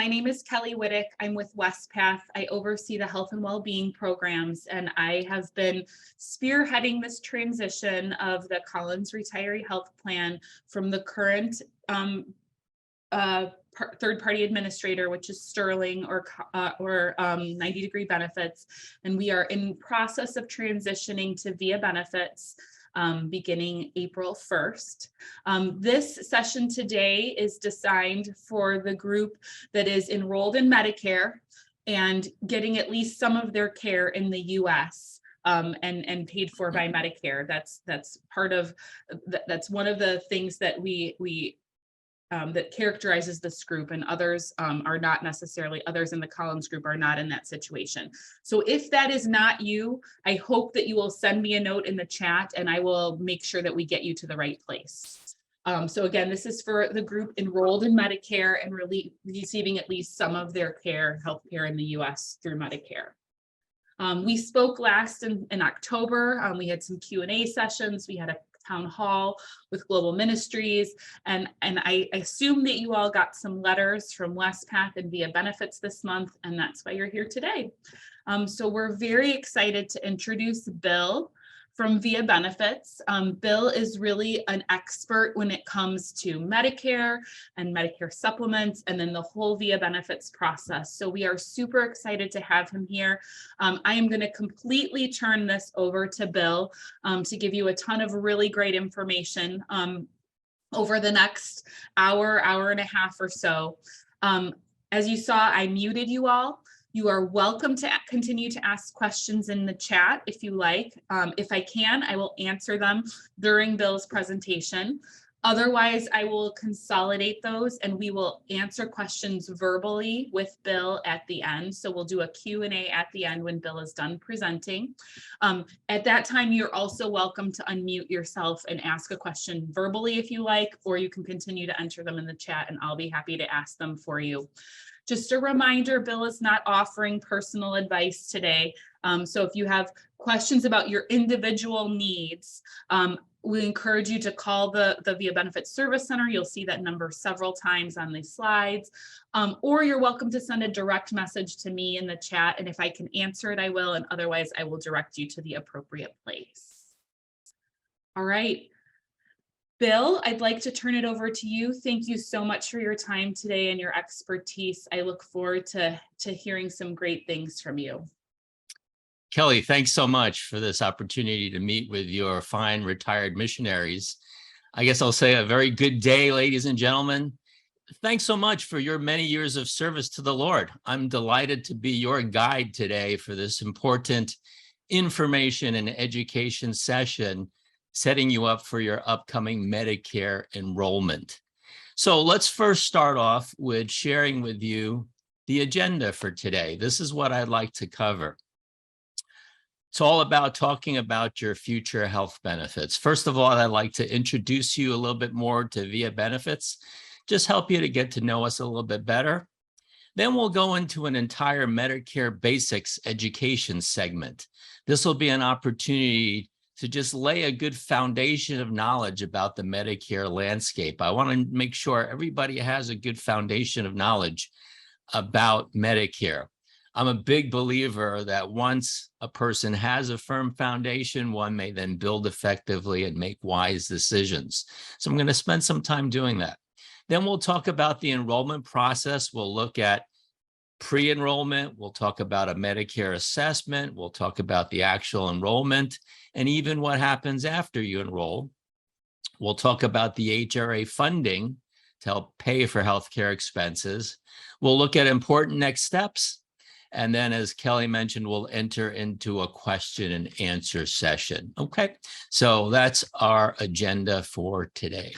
My name is Kelly Whittick. I'm with Wespath. I oversee the health and well-being programs, and I have been spearheading this transition of the Collins Retiree Health Plan from the current third-party administrator, which is Sterling or 90 Degree Benefits, and we are in process of transitioning to Via Benefits beginning April 1st. This session today is designed for the group that is enrolled in Medicare and getting at least some of their care in the US. And paid for by Medicare. That's part of that's one of the things that we that characterizes this group, and others are not necessarily, others in the Collins group are not in that situation. So if that is not you, I hope that you will send me a note in the chat and I will make sure that we get you to the right place. So again, this is for the group enrolled in Medicare and really receiving at least some of their health care in the US through Medicare. We spoke last in October. We had some Q&A sessions. We had a town hall with Global Ministries, and I assume that you all got some letters from Wespath and Via Benefits this month, and that's why you're here today. So we're very excited to introduce Bill from Via Benefits. Bill is really an expert when it comes to Medicare and Medicare supplements, and then the whole Via Benefits process. So we are super excited to have him here. I am going to completely turn this over to Bill to give you a ton of really great information over the next hour and a half or so. As you saw, I muted you all. You are welcome to continue to ask questions in the chat if you like. If I can, I will answer them during Bill's presentation. Otherwise, I will consolidate those and we will answer questions verbally with Bill at the end. So we'll do a Q&A at the end when Bill is done presenting. At that time, you're also welcome to unmute yourself and ask a question verbally if you like, or you can continue to enter them in the chat and I'll be happy to ask them for you. Just a reminder, Bill is not offering personal advice today. So if you have questions about your individual needs, we encourage you to call the Via Benefits Service Center. You'll see that number several times on the slides, or you're welcome to send a direct message to me in the chat. And if I can answer it, I will, and otherwise I will direct you to the appropriate place. All right. Bill, I'd like to turn it over to you. Thank you so much for your time today and your expertise. I look forward to hearing some great things from you. Kelly, thanks so much for this opportunity to meet with your fine retired missionaries. I guess I'll say a very good day, ladies and gentlemen. Thanks so much for your many years of service to the Lord. I'm delighted to be your guide today for this important information and education session, setting you up for your upcoming Medicare enrollment. So let's first start off with sharing with you the agenda for today. This is what I'd like to cover. It's all about talking about your future health benefits. First of all, I'd like to introduce you a little bit more to Via Benefits, just help you to get to know us a little bit better. Then we'll go into an entire Medicare basics education segment. This will be an opportunity to just lay a good foundation of knowledge about the Medicare landscape. I want to make sure everybody has a good foundation of knowledge about Medicare. I'm a big believer that once a person has a firm foundation, one may then build effectively and make wise decisions. So I'm going to spend some time doing that. Then we'll talk about the enrollment process. We'll look at pre-enrollment, we'll talk about a Medicare assessment, we'll talk about the actual enrollment, and even what happens after you enroll. We'll talk about the HRA funding to help pay for healthcare expenses. We'll look at important next steps. And then, as Kelly mentioned, we'll enter into a question and answer session. Okay, so that's our agenda for today.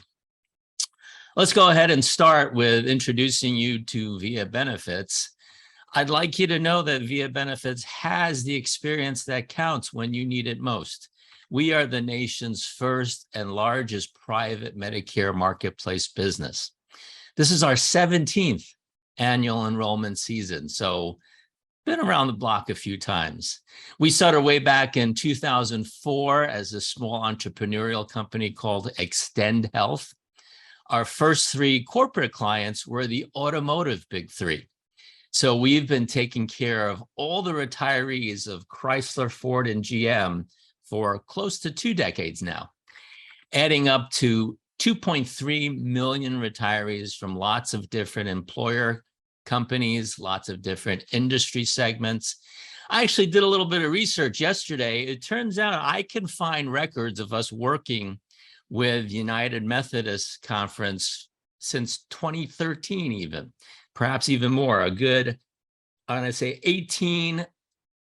Let's go ahead and start with introducing you to Via Benefits. I'd like you to know that Via Benefits has the experience that counts when you need it most. We are the nation's first and largest private Medicare marketplace business. This is our 17th annual enrollment season, so been around the block a few times. We started way back in 2004 as a small entrepreneurial company called Extend Health. our first 3 corporate clients were the automotive big 3. So we've been taking care of all the retirees of Chrysler, Ford, and GM for close to 2 decades now, adding up to 2.3 million retirees from lots of different employer companies, lots of different industry segments. I actually did a little bit of research yesterday. It turns out I can find records of us working with United Methodist Conference since 2013 even, perhaps even more, a good, I'm going to say 18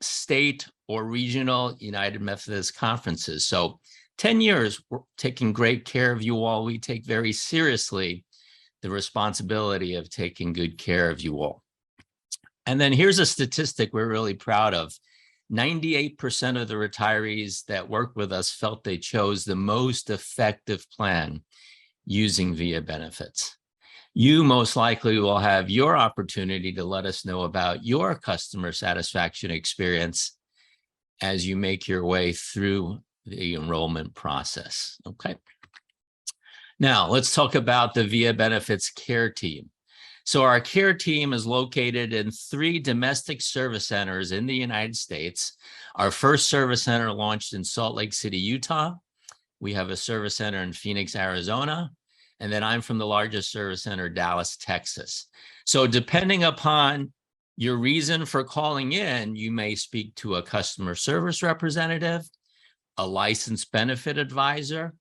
state or regional United Methodist conferences. So 10 years, we're taking great care of you all. We take very seriously the responsibility of taking good care of you all. And then here's a statistic we're really proud of. 98% of the retirees that work with us felt they chose the most effective plan using VIA benefits. You most likely will have your opportunity to let us know about your customer satisfaction experience as you make your way through the enrollment process. Okay. Now let's talk about the VIA Benefits Care Team. So our care team is located in 3 domestic service centers in the United States. Our first service center launched in Salt Lake City, Utah. We have a service center in Phoenix, Arizona. And then I'm from the largest service center, Dallas, Texas. So depending upon your reason for calling in, you may speak to a customer service representative, a licensed benefit advisor,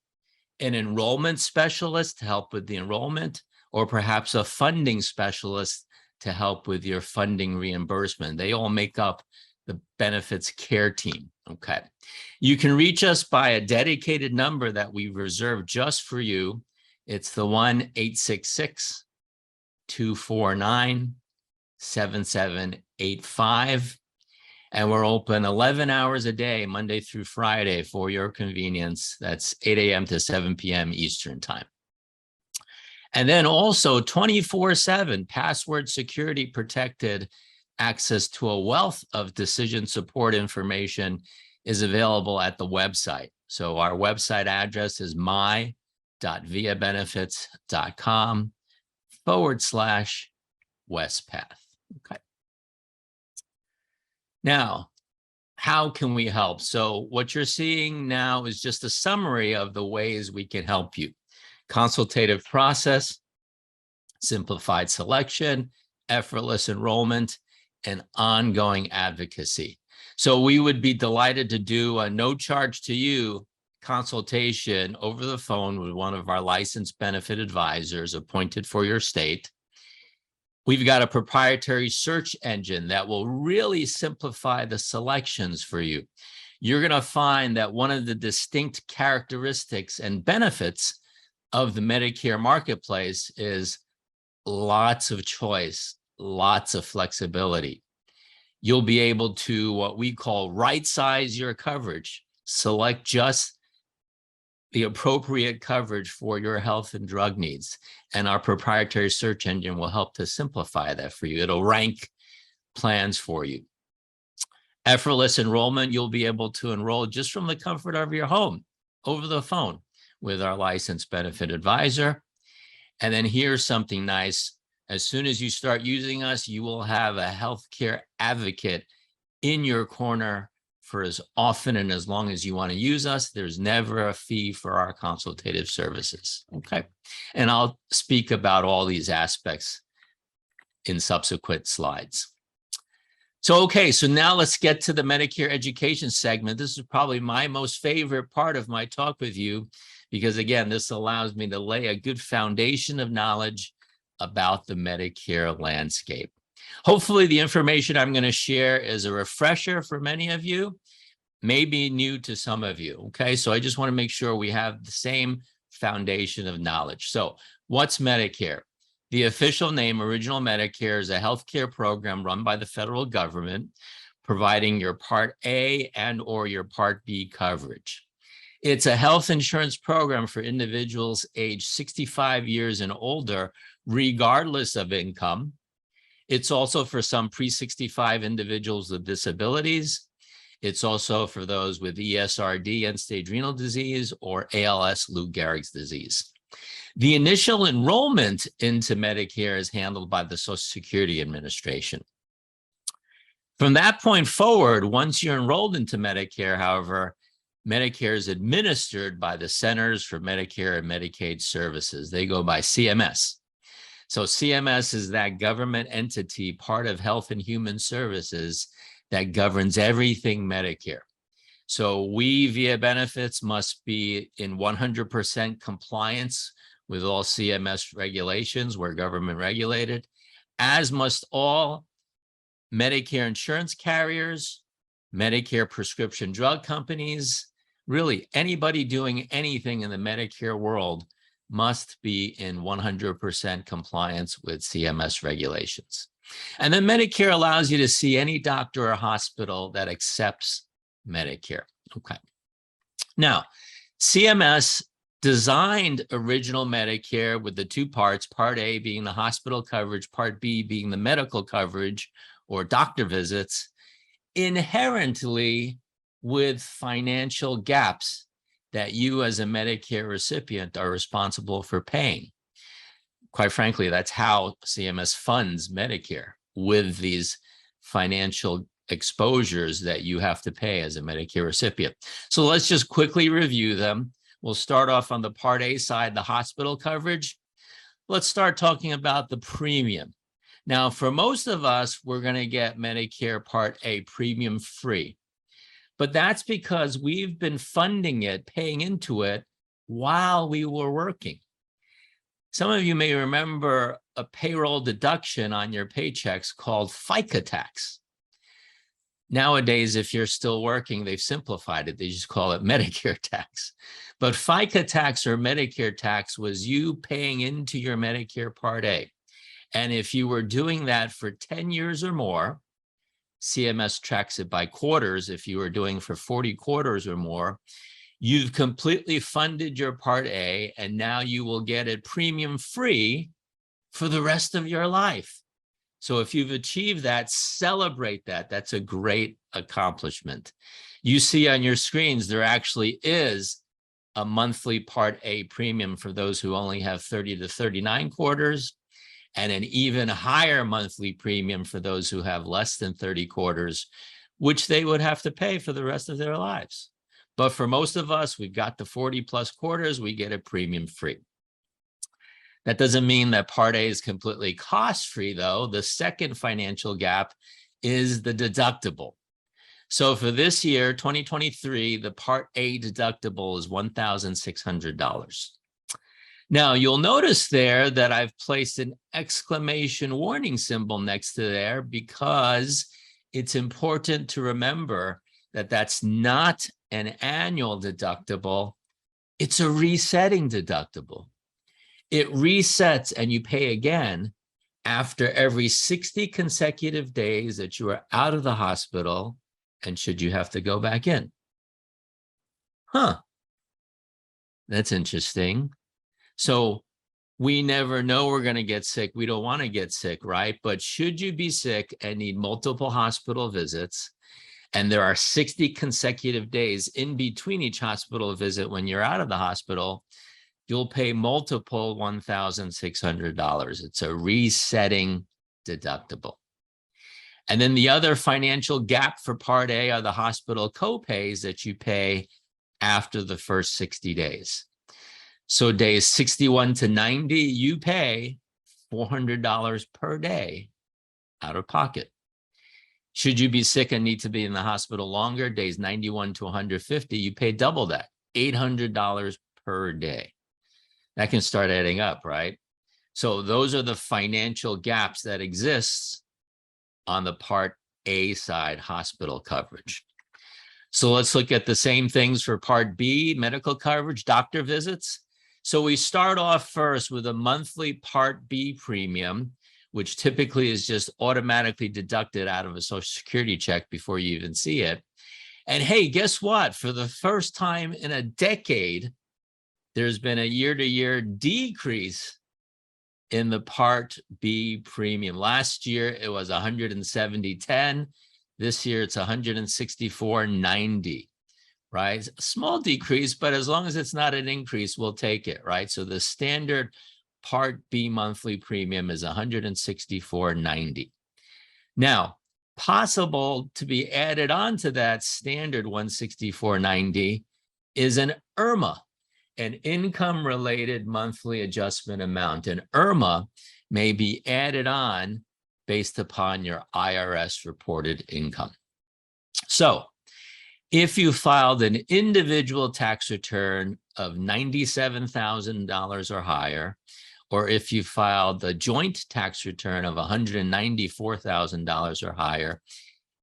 an enrollment specialist to help with the enrollment, or perhaps a funding specialist to help with your funding reimbursement. They all make up the benefits care team, okay? You can reach us by a dedicated number that we reserved just for you. It's the 1-866-249-7785. And we're open 11 hours a day, Monday through Friday, for your convenience. That's 8 a.m. to 7 p.m. Eastern time. And then also 24/7 password security protected access to a wealth of decision support information is available at the website. So our website address is my.viabenefits.com/Wespath. Okay. Now, how can we help? So what you're seeing now is just a summary of the ways we can help you. Consultative process, simplified selection, effortless enrollment, and ongoing advocacy. So we would be delighted to do a no charge to you consultation over the phone with one of our licensed benefit advisors appointed for your state. We've got a proprietary search engine that will really simplify the selections for you. You're going to find that one of the distinct characteristics and benefits of the Medicare marketplace is lots of choice, lots of flexibility. You'll be able to, what we call, right size your coverage, select just the appropriate coverage for your health and drug needs. And our proprietary search engine will help to simplify that for you. It'll rank plans for you. Effortless enrollment, you'll be able to enroll just from the comfort of your home over the phone with our licensed benefit advisor. And then here's something nice. As soon as you start using us, you will have a healthcare advocate in your corner for as often and as long as you want to use us. There's never a fee for our consultative services, okay? And I'll speak about all these aspects in subsequent slides. So, okay, so now let's get to the Medicare education segment. This is probably my most favorite part of my talk with you, because again, this allows me to lay a good foundation of knowledge about the Medicare landscape. Hopefully the information I'm going to share is a refresher for many of you, maybe new to some of you, okay? So I just want to make sure we have the same foundation of knowledge. So what's Medicare? The official name, Original Medicare, is a healthcare program run by the federal government, providing your Part A and or your Part B coverage. It's a health insurance program for individuals aged 65 years and older, regardless of income. It's also for some pre-65 individuals with disabilities. It's also for those with ESRD, end-stage renal disease, or ALS, Lou Gehrig's disease. The initial enrollment into Medicare is handled by the Social Security Administration. From that point forward, once you're enrolled into Medicare, however, Medicare is administered by the Centers for Medicare and Medicaid Services. They go by CMS. So CMS is that government entity, part of Health and Human Services, that governs everything Medicare. So we, via benefits, must be in 100% compliance with all CMS regulations. We're government regulated, as must all Medicare insurance carriers, Medicare prescription drug companies. Really, anybody doing anything in the Medicare world must be in 100% compliance with CMS regulations. And then Medicare allows you to see any doctor or hospital that accepts Medicare. Okay. Now, CMS designed original Medicare with the two parts, Part A being the hospital coverage, Part B being the medical coverage or doctor visits, inherently with financial gaps that you as a Medicare recipient are responsible for paying. Quite frankly, that's how CMS funds Medicare, with these financial exposures that you have to pay as a Medicare recipient. So let's just quickly review them. We'll start off on the Part A side, the hospital coverage. Let's start talking about the premium. Now, for most of us, we're going to get Medicare Part A premium free. But that's because we've been funding it, paying into it while we were working. Some of you may remember a payroll deduction on your paychecks called FICA tax. Nowadays, if you're still working, they've simplified it. They just call it Medicare tax. But FICA tax or Medicare tax was you paying into your Medicare Part A. And if you were doing that for 10 years or more, CMS tracks it by quarters. If you were doing for 40 quarters or more, you've completely funded your Part A, and now you will get it premium free for the rest of your life. So if you've achieved that, celebrate that. That's a great accomplishment. You see on your screens, there actually is a monthly Part A premium for those who only have 30 to 39 quarters, and an even higher monthly premium for those who have less than 30 quarters, which they would have to pay for the rest of their lives. But for most of us, we've got the 40 plus quarters, we get it premium free. That doesn't mean that Part A is completely cost-free, though. The second financial gap is the deductible. So for this year, 2023, the Part A deductible is $1,600. Now, you'll notice there that I've placed an exclamation warning symbol next to there because it's important to remember that that's not an annual deductible. It's a resetting deductible. It resets and you pay again after every 60 consecutive days that you are out of the hospital and should you have to go back in. Huh. That's interesting. So we never know we're going to get sick. We don't want to get sick, right? But should you be sick and need multiple hospital visits, and there are 60 consecutive days in between each hospital visit when you're out of the hospital, you'll pay multiple $1,600. It's a resetting deductible. And then the other financial gap for Part A are the hospital copays that you pay after the first 60 days. So days 61 to 90, you pay $400 per day out of pocket. Should you be sick and need to be in the hospital longer, days 91 to 150, you pay double that, $800 per day. That can start adding up, right? So those are the financial gaps that exist on the Part A side, hospital coverage. So let's look at the same things for Part B, medical coverage, doctor visits. So we start off first with a monthly Part B premium, which typically is just automatically deducted out of a Social Security check before you even see it. And hey, guess what? For the first time in a decade, there's been a year-to-year decrease in the Part B premium. Last year, it was $170.10. This year, it's $164.90. right? A small decrease, but as long as it's not an increase, we'll take it, right? So the standard Part B monthly premium is $164.90. Now, possible to be added on to that standard $164.90 is an IRMA, an income-related monthly adjustment amount. An IRMA may be added on based upon your IRS reported income. So if you filed an individual tax return of $97,000 or higher, or if you filed a joint tax return of $194,000 or higher,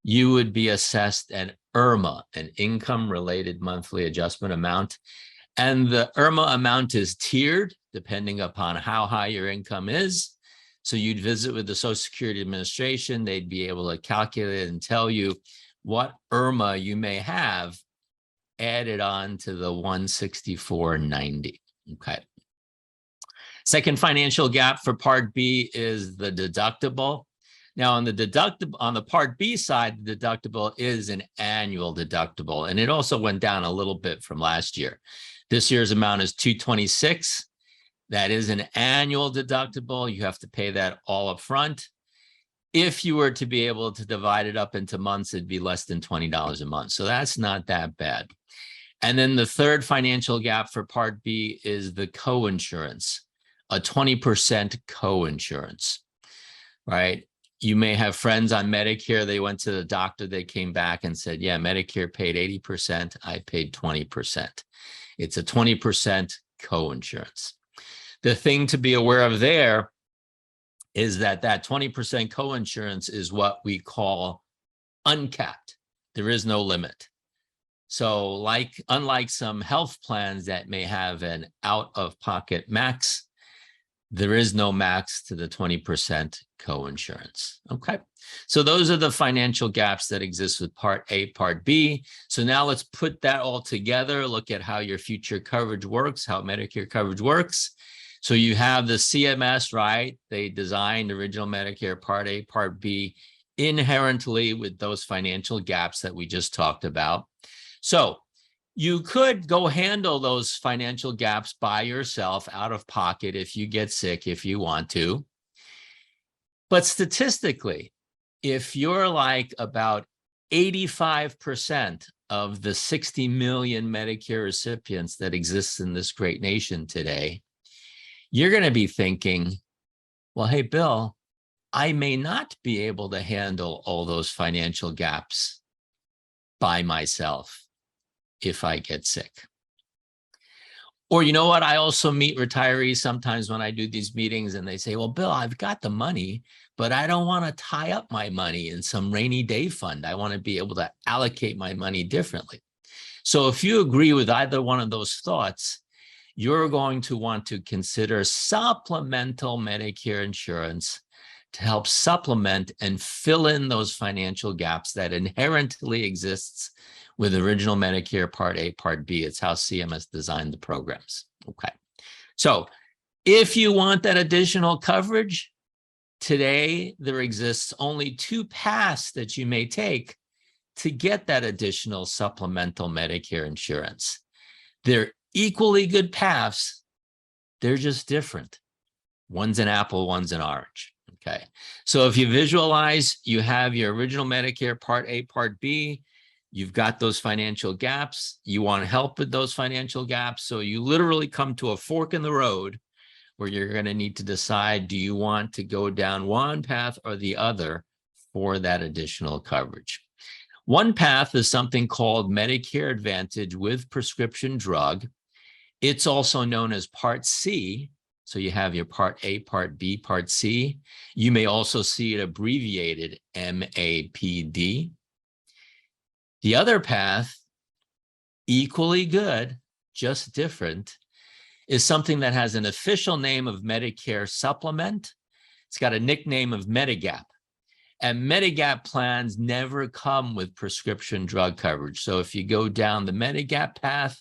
you would be assessed an IRMA, an income-related monthly adjustment amount. And the IRMA amount is tiered depending upon how high your income is. So you'd visit with the Social Security Administration. They'd be able to calculate and tell you what IRMA you may have added on to the $164.90. Okay. Second financial gap for Part B is the deductible. Now, on the Part B side, the deductible is an annual deductible, and it also went down a little bit from last year. This year's amount is $226. That is an annual deductible. You have to pay that all up front. If you were to be able to divide it up into months, it'd be less than $20 a month. So that's not that bad. And then the third financial gap for Part B is the coinsurance, a 20% coinsurance, right? You may have friends on Medicare. They went to the doctor. They came back and said, yeah, Medicare paid 80%. I paid 20%. It's a 20% coinsurance. The thing to be aware of there is that 20% coinsurance is what we call uncapped. There is no limit. So unlike some health plans that may have an out-of-pocket max, there is no max to the 20% coinsurance. Okay, so those are the financial gaps that exist with Part A, Part B. So now let's put that all together, look at how your future coverage works, how Medicare coverage works. So you have the CMS, right? They designed original Medicare Part A, Part B inherently with those financial gaps that we just talked about. So you could go handle those financial gaps by yourself out of pocket if you get sick, if you want to. But statistically, if you're like about 85% of the 60 million Medicare recipients that exist in this great nation today, you're going to be thinking, well, hey, Bill, I may not be able to handle all those financial gaps by myself if I get sick. Or you know what? I also meet retirees sometimes when I do these meetings and they say, well, Bill, I've got the money, but I don't want to tie up my money in some rainy day fund. I want to be able to allocate my money differently. So if you agree with either one of those thoughts, you're going to want to consider supplemental Medicare insurance to help supplement and fill in those financial gaps that inherently exists with original Medicare Part A, Part B. It's how CMS designed the programs. Okay. So if you want that additional coverage, today there exists only two paths that you may take to get that additional supplemental Medicare insurance. They're equally good paths. They're just different. One's an apple, one's an orange. Okay. So if you visualize, you have your original Medicare Part A, Part B. You've got those financial gaps. You want help with those financial gaps. So you literally come to a fork in the road where you're going to need to decide, do you want to go down one path or the other for that additional coverage? One path is something called Medicare Advantage with prescription drug. It's also known as Part C. So you have your Part A, Part B, Part C. You may also see it abbreviated MAPD. The other path, equally good, just different, is something that has an official name of Medicare Supplement. It's got a nickname of Medigap. And Medigap plans never come with prescription drug coverage. So if you go down the Medigap path,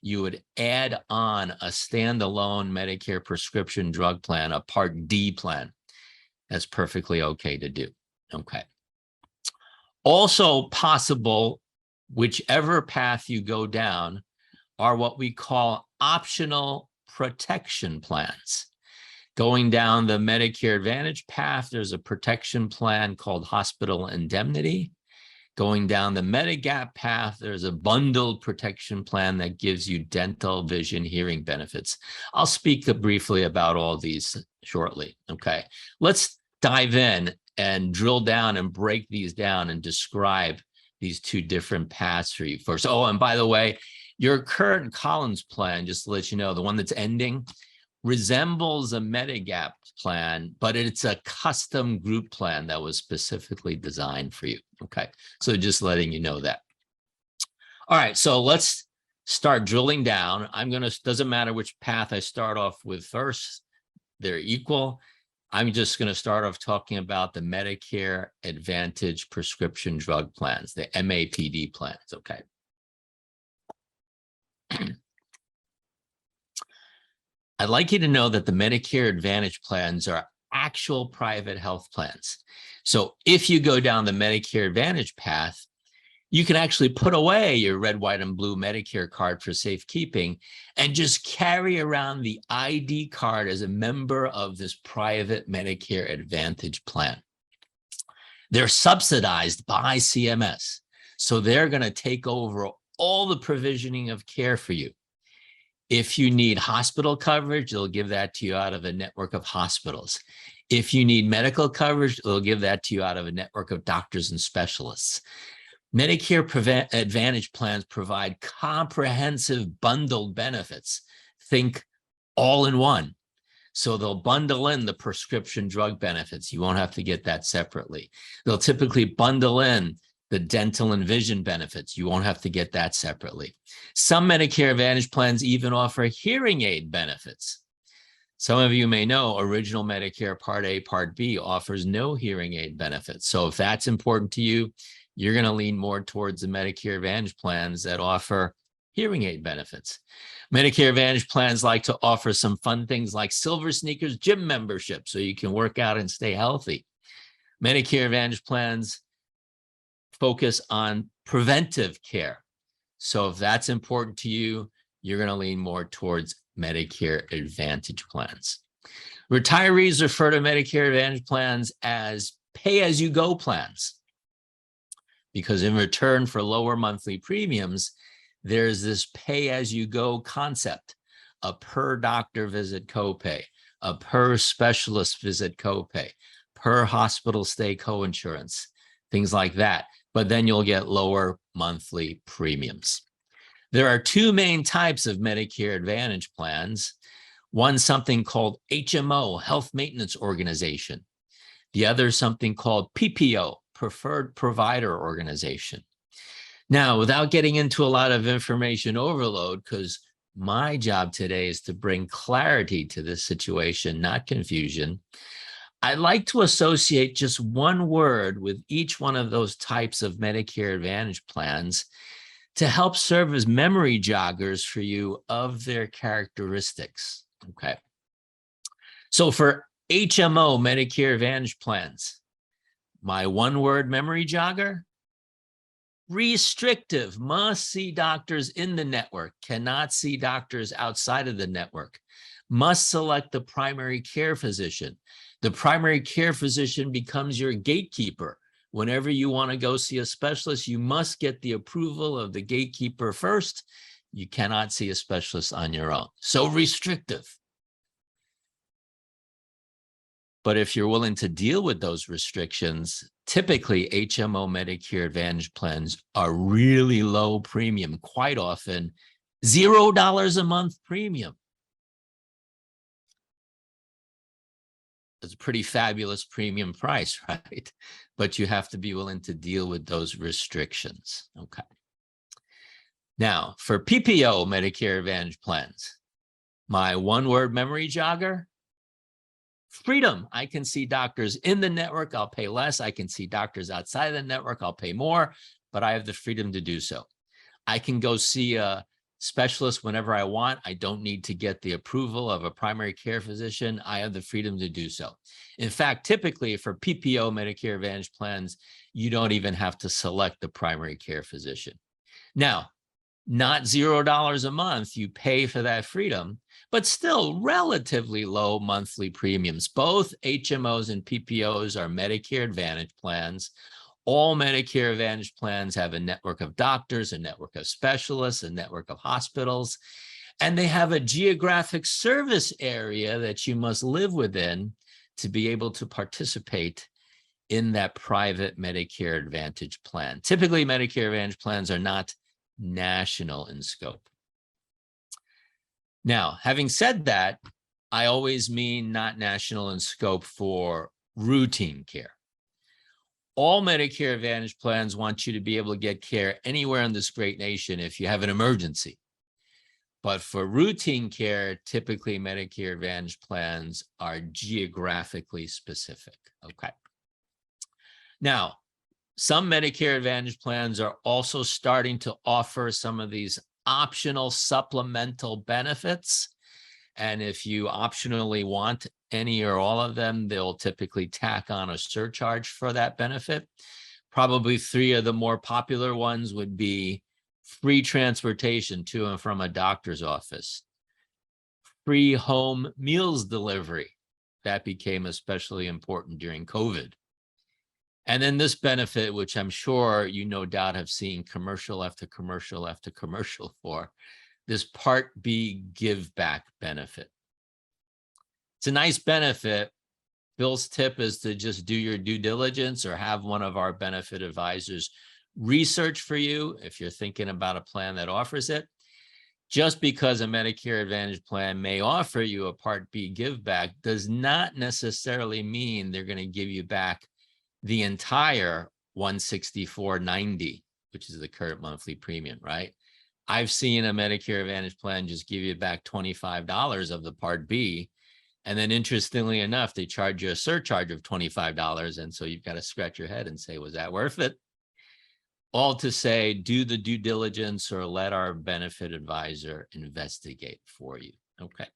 you would add on a standalone Medicare prescription drug plan, a Part D plan. That's perfectly okay to do. Okay. Also possible whichever path you go down are what we call optional protection plans. Going down the Medicare Advantage path, there's a protection plan called hospital indemnity. Going down the Medigap path, there's a bundled protection plan that gives you dental, vision, hearing benefits. I'll speak briefly about all these shortly. Okay, let's dive in and drill down and break these down and describe these two different paths for you first. Oh, and by the way, your current Collins plan, just to let you know, the one that's ending, resembles a Medigap plan, but it's a custom group plan that was specifically designed for you. Okay, so just letting you know that. All right, so let's start drilling down. Doesn't matter which path I start off with first, they're equal. I'm just going to start off talking about the Medicare Advantage prescription drug plans, the MAPD plans. Okay. I'd like you to know that the Medicare Advantage plans are actual private health plans. So if you go down the Medicare Advantage path, you can actually put away your red, white, and blue Medicare card for safekeeping and just carry around the ID card as a member of this private Medicare Advantage plan. They're subsidized by CMS, so they're going to take over all the provisioning of care for you. If you need hospital coverage, they'll give that to you out of a network of hospitals. If you need medical coverage, they'll give that to you out of a network of doctors and specialists. Medicare Advantage plans provide comprehensive bundled benefits. Think all in one. So they'll bundle in the prescription drug benefits. You won't have to get that separately. They'll typically bundle in the dental and vision benefits. You won't have to get that separately. Some Medicare Advantage plans even offer hearing aid benefits. Some of you may know Original Medicare Part A, Part B offers no hearing aid benefits. So if that's important to you, you're going to lean more towards the Medicare Advantage plans that offer hearing aid benefits. Medicare Advantage plans like to offer some fun things like Silver Sneakers gym membership so you can work out and stay healthy. Medicare Advantage plans focus on preventive care. So if that's important to you, you're going to lean more towards Medicare Advantage plans. Retirees refer to Medicare Advantage plans as pay-as-you-go plans because in return for lower monthly premiums, there's this pay-as-you-go concept, a per doctor visit copay, a per specialist visit copay, per hospital stay coinsurance, things like that. But then you'll get lower monthly premiums. There are two main types of Medicare Advantage plans. One, something called HMO, Health Maintenance Organization. The other, something called PPO, Preferred Provider Organization. Now, without getting into a lot of information overload, because my job today is to bring clarity to this situation, not confusion, I like to associate just one word with each one of those types of Medicare Advantage plans to help serve as memory joggers for you of their characteristics. Okay. So for HMO Medicare Advantage plans, my one-word memory jogger, restrictive, must see doctors in the network, cannot see doctors outside of the network, must select the primary care physician. The primary care physician becomes your gatekeeper. Whenever you want to go see a specialist, you must get the approval of the gatekeeper first. You cannot see a specialist on your own. So restrictive. But if you're willing to deal with those restrictions, typically HMO Medicare Advantage plans are really low premium, quite often $0 a month premium. It's a pretty fabulous premium price, right? But you have to be willing to deal with those restrictions. Okay. Now, for PPO Medicare Advantage plans, my one-word memory jogger, freedom. I can see doctors in the network, I'll pay less. I can see doctors outside the network, I'll pay more, but I have the freedom to do so. I can go see a specialist whenever I want. I don't need to get the approval of a primary care physician. I have the freedom to do so. In fact, typically for PPO Medicare Advantage plans, you don't even have to select the primary care physician. Now, not $0 a month, you pay for that freedom, but still relatively low monthly premiums. Both HMOs and PPOs are Medicare Advantage plans. All Medicare Advantage plans have a network of doctors, a network of specialists, a network of hospitals, and they have a geographic service area that you must live within to be able to participate in that private Medicare Advantage plan. Typically, Medicare Advantage plans are not national in scope. Now, having said that, I always mean not national in scope for routine care. All Medicare Advantage plans want you to be able to get care anywhere in this great nation if you have an emergency. But for routine care, typically Medicare Advantage plans are geographically specific. Okay. Now, some Medicare Advantage plans are also starting to offer some of these optional supplemental benefits. And if you optionally want any or all of them, they'll typically tack on a surcharge for that benefit. Probably three of the more popular ones would be free transportation to and from a doctor's office, free home meals delivery. That became especially important during COVID. And then this benefit, which I'm sure you no doubt have seen commercial after commercial after commercial for, this Part B give back benefit. It's a nice benefit. Bill's tip is to just do your due diligence or have one of our benefit advisors research for you if you're thinking about a plan that offers it. Just because a Medicare Advantage plan may offer you a Part B give back does not necessarily mean they're going to give you back the entire $164.90, which is the current monthly premium, right? I've seen a Medicare Advantage plan just give you back $25 of the Part B. And then interestingly enough, they charge you a surcharge of $25. And so you've got to scratch your head and say, was that worth it? All to say, do the due diligence or let our benefit advisor investigate for you. Okay.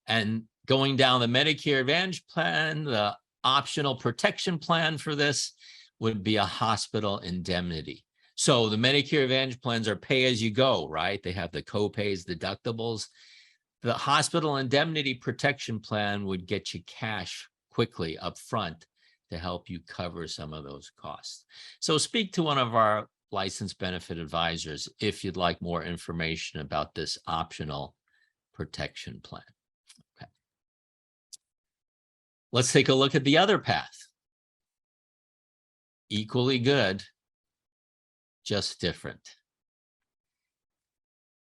And going down the Medicare Advantage plan, the optional protection plan for this would be a hospital indemnity. So the Medicare Advantage plans are pay as you go, right? They have the co-pays, deductibles. The hospital indemnity protection plan would get you cash quickly up front to help you cover some of those costs. So speak to one of our licensed benefit advisors if you'd like more information about this optional protection plan. Okay. Let's take a look at the other path. Equally good, just different.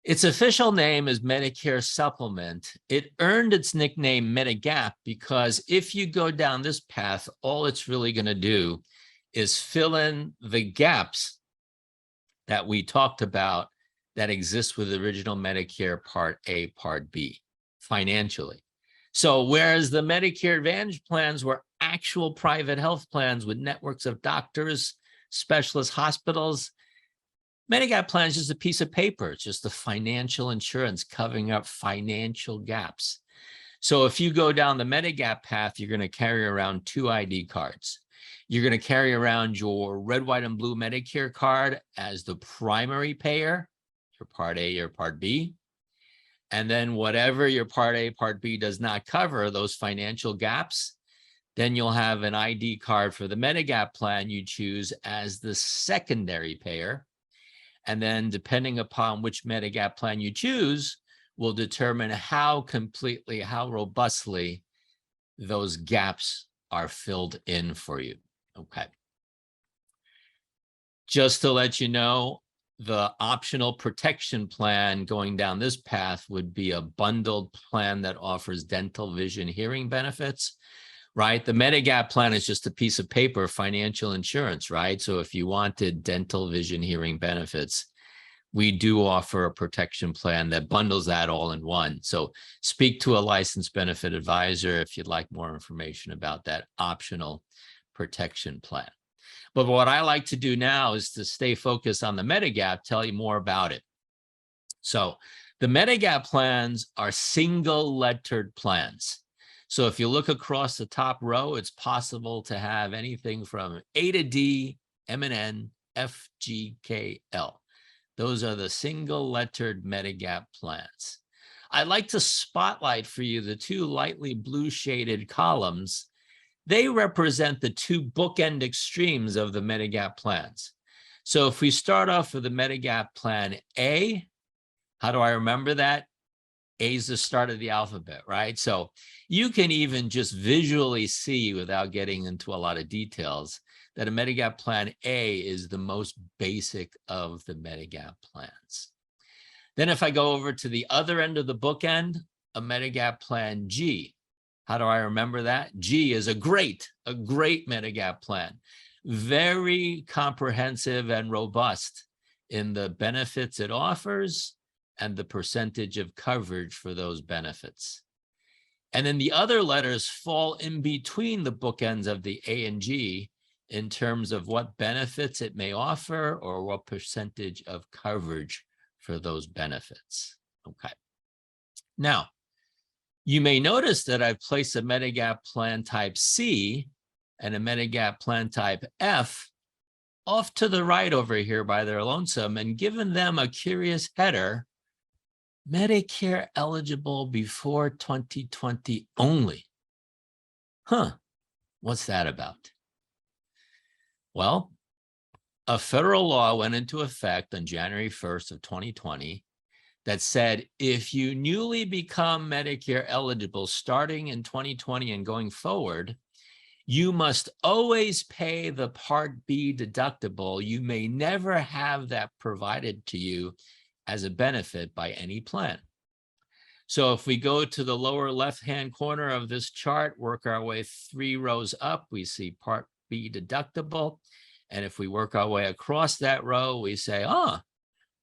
Its official name is Medicare Supplement. It earned its nickname Medigap because if you go down this path, all it's really going to do is fill in the gaps that we talked about that exist with the original Medicare Part A, Part B financially. So whereas the Medicare Advantage plans were actual private health plans with networks of doctors, specialist hospitals, Medigap plan is just a piece of paper. It's just the financial insurance covering up financial gaps. So if you go down the Medigap path, you're going to carry around 2 ID cards. You're going to carry around your red, white, and blue Medicare card as the primary payer, your Part A or Part B. And then whatever your Part A, Part B does not cover, those financial gaps, then you'll have an ID card for the Medigap plan you choose as the secondary payer. And then depending upon which Medigap plan you choose will determine how completely, how robustly those gaps are filled in for you. Okay. Just to let you know, the optional protection plan going down this path would be a bundled plan that offers dental, vision, hearing benefits, right? The Medigap plan is just a piece of paper, financial insurance, right? So if you wanted dental, vision, hearing benefits, we do offer a protection plan that bundles that all in one. So speak to a licensed benefit advisor if you'd like more information about that optional protection plan. But what I like to do now is to stay focused on the Medigap, tell you more about it. So the Medigap plans are single lettered plans. So if you look across the top row, it's possible to have anything from A to D, M and N, F, G, K, L. Those are the single lettered Medigap plans. I'd like to spotlight for you the two lightly blue shaded columns. They represent the two bookend extremes of the Medigap plans. So if we start off with the Medigap plan A, how do I remember that? A is the start of the alphabet, right? So you can even just visually see, without getting into a lot of details, that a Medigap plan A is the most basic of the Medigap plans. Then if I go over to the other end of the bookend, a Medigap plan G. How do I remember that? G is a great Medigap plan. Very comprehensive and robust in the benefits it offers and the percentage of coverage for those benefits. And then the other letters fall in between the bookends of the A and G in terms of what benefits it may offer or what percentage of coverage for those benefits. Okay. Now, you may notice that I've placed a Medigap plan type C and a Medigap plan type F off to the right over here by their lonesome and given them a curious header, Medicare eligible before 2020 only. What's that about? Well, a federal law went into effect on January 1st of 2020 that said if you newly become Medicare eligible starting in 2020 and going forward, you must always pay the Part B deductible. You may never have that provided to you as a benefit by any plan. So if we go to the lower left-hand corner of this chart, work our way 3 rows up, we see Part B deductible. And if we work our way across that row, we say,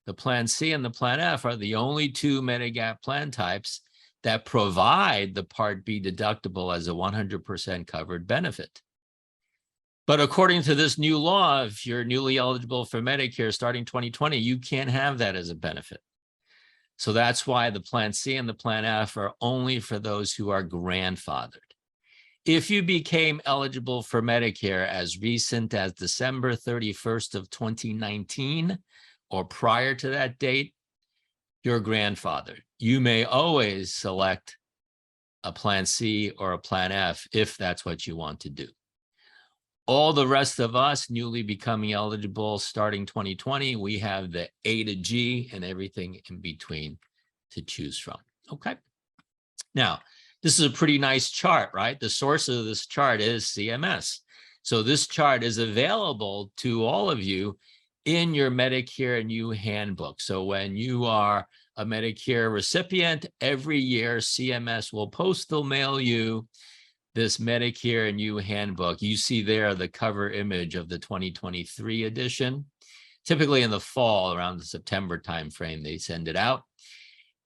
the Plan C and the Plan F are the only two Medigap plan types that provide the Part B deductible as a 100% covered benefit. But according to this new law, if you're newly eligible for Medicare starting 2020, you can't have that as a benefit. So that's why the Plan C and the Plan F are only for those who are grandfathered. If you became eligible for Medicare as recent as December 31st of 2019 or prior to that date, you're grandfathered. You may always select a Plan C or a Plan F if that's what you want to do. All the rest of us newly becoming eligible starting 2020, we have the A to G and everything in between to choose from. Okay. Now, this is a pretty nice chart, right? The source of this chart is CMS. So this chart is available to all of you in your Medicare New Handbook. So when you are a Medicare recipient, every year CMS will postal mail you this Medicare New Handbook. You see there the cover image of the 2023 edition. Typically in the fall, around the September timeframe, they send it out.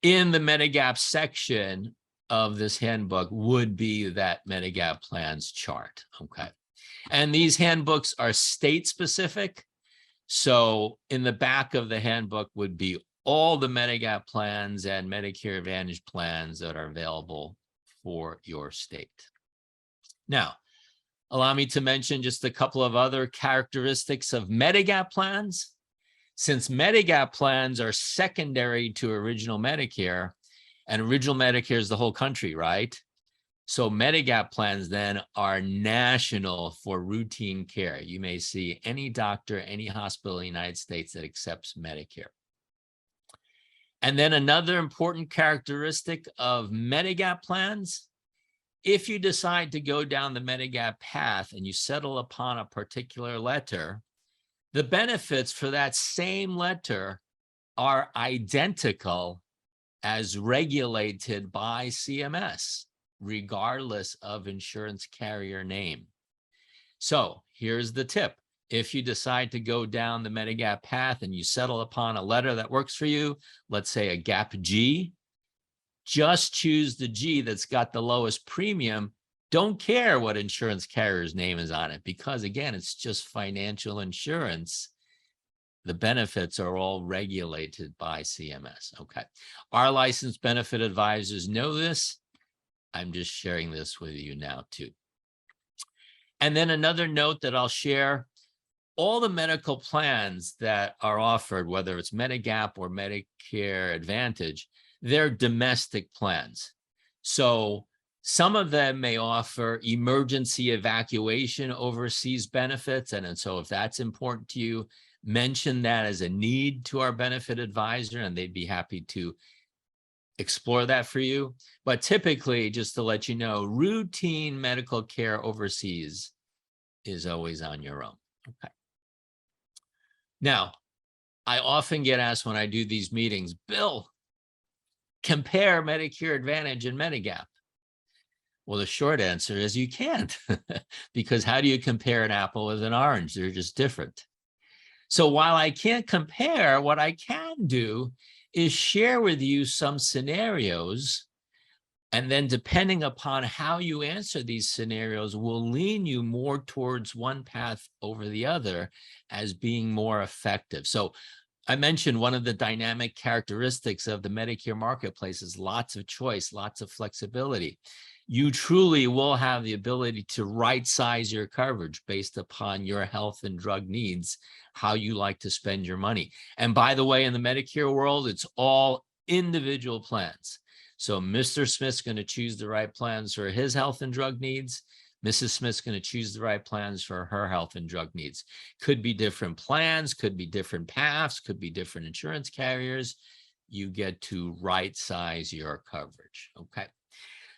In the Medigap section of this handbook would be that Medigap plans chart, okay? And these handbooks are state specific. So in the back of the handbook would be all the Medigap plans and Medicare Advantage plans that are available for your state. Now, allow me to mention just a couple of other characteristics of Medigap plans. Since Medigap plans are secondary to original Medicare, and original Medicare is the whole country, right? So Medigap plans then are national for routine care. You may see any doctor, any hospital in the United States that accepts Medicare. And then another important characteristic of Medigap plans, if you decide to go down the Medigap path and you settle upon a particular letter, the benefits for that same letter are identical as regulated by CMS, regardless of insurance carrier name. So here's the tip. If you decide to go down the Medigap path and you settle upon a letter that works for you, let's say a Gap G, just choose the G that's got the lowest premium. Don't care what insurance carrier's name is on it, because again, it's just financial insurance. The benefits are all regulated by CMS. Okay. Our licensed benefit advisors know this. I'm just sharing this with you now too. And then another note that I'll share, all the medical plans that are offered, whether it's Medigap or Medicare Advantage, they're domestic plans. So some of them may offer emergency evacuation overseas benefits. And so if that's important to you, mention that as a need to our benefit advisor, and they'd be happy to explore that for you. But typically, just to let you know, routine medical care overseas is always on your own. Okay. Now, I often get asked when I do these meetings, Bill, compare Medicare Advantage and Medigap. Well, the short answer is you can't, because how do you compare an apple with an orange? They're just different. So while I can't compare, what I can do is share with you some scenarios, and then depending upon how you answer these scenarios will lean you more towards one path over the other as being more effective. So I mentioned one of the dynamic characteristics of the Medicare marketplace is lots of choice, lots of flexibility. You truly will have the ability to right size your coverage based upon your health and drug needs, how you like to spend your money. And by the way, in the Medicare world, it's all individual plans. So Mr. Smith's going to choose the right plans for his health and drug needs. Mrs. Smith's going to choose the right plans for her health and drug needs. Could be different plans, could be different paths, could be different insurance carriers. You get to right size your coverage. Okay.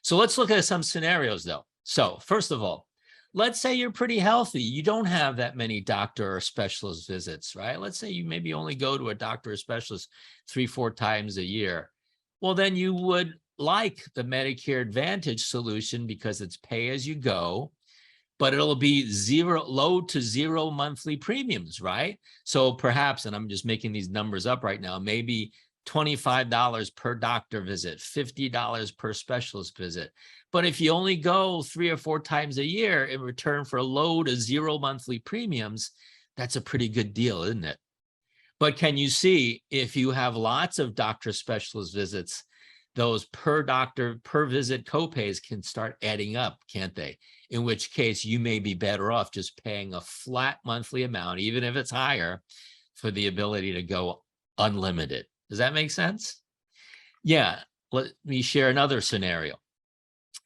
So let's look at some scenarios though. So first of all, let's say you're pretty healthy. You don't have that many doctor or specialist visits, right? Let's say you maybe only go to a doctor or specialist 3-4 times a year. Well, then you would like the Medicare Advantage solution because it's pay as you go, but it'll be low to zero monthly premiums, right? So perhaps, and I'm just making these numbers up right now, maybe $25 per doctor visit, $50 per specialist visit. But if you only go 3 or 4 times a year in return for low to zero monthly premiums, that's a pretty good deal, isn't it? But can you see, if you have lots of doctor specialist visits, those per doctor, per visit copays can start adding up, can't they? In which case you may be better off just paying a flat monthly amount, even if it's higher, for the ability to go unlimited. Does that make sense? Yeah, let me share another scenario.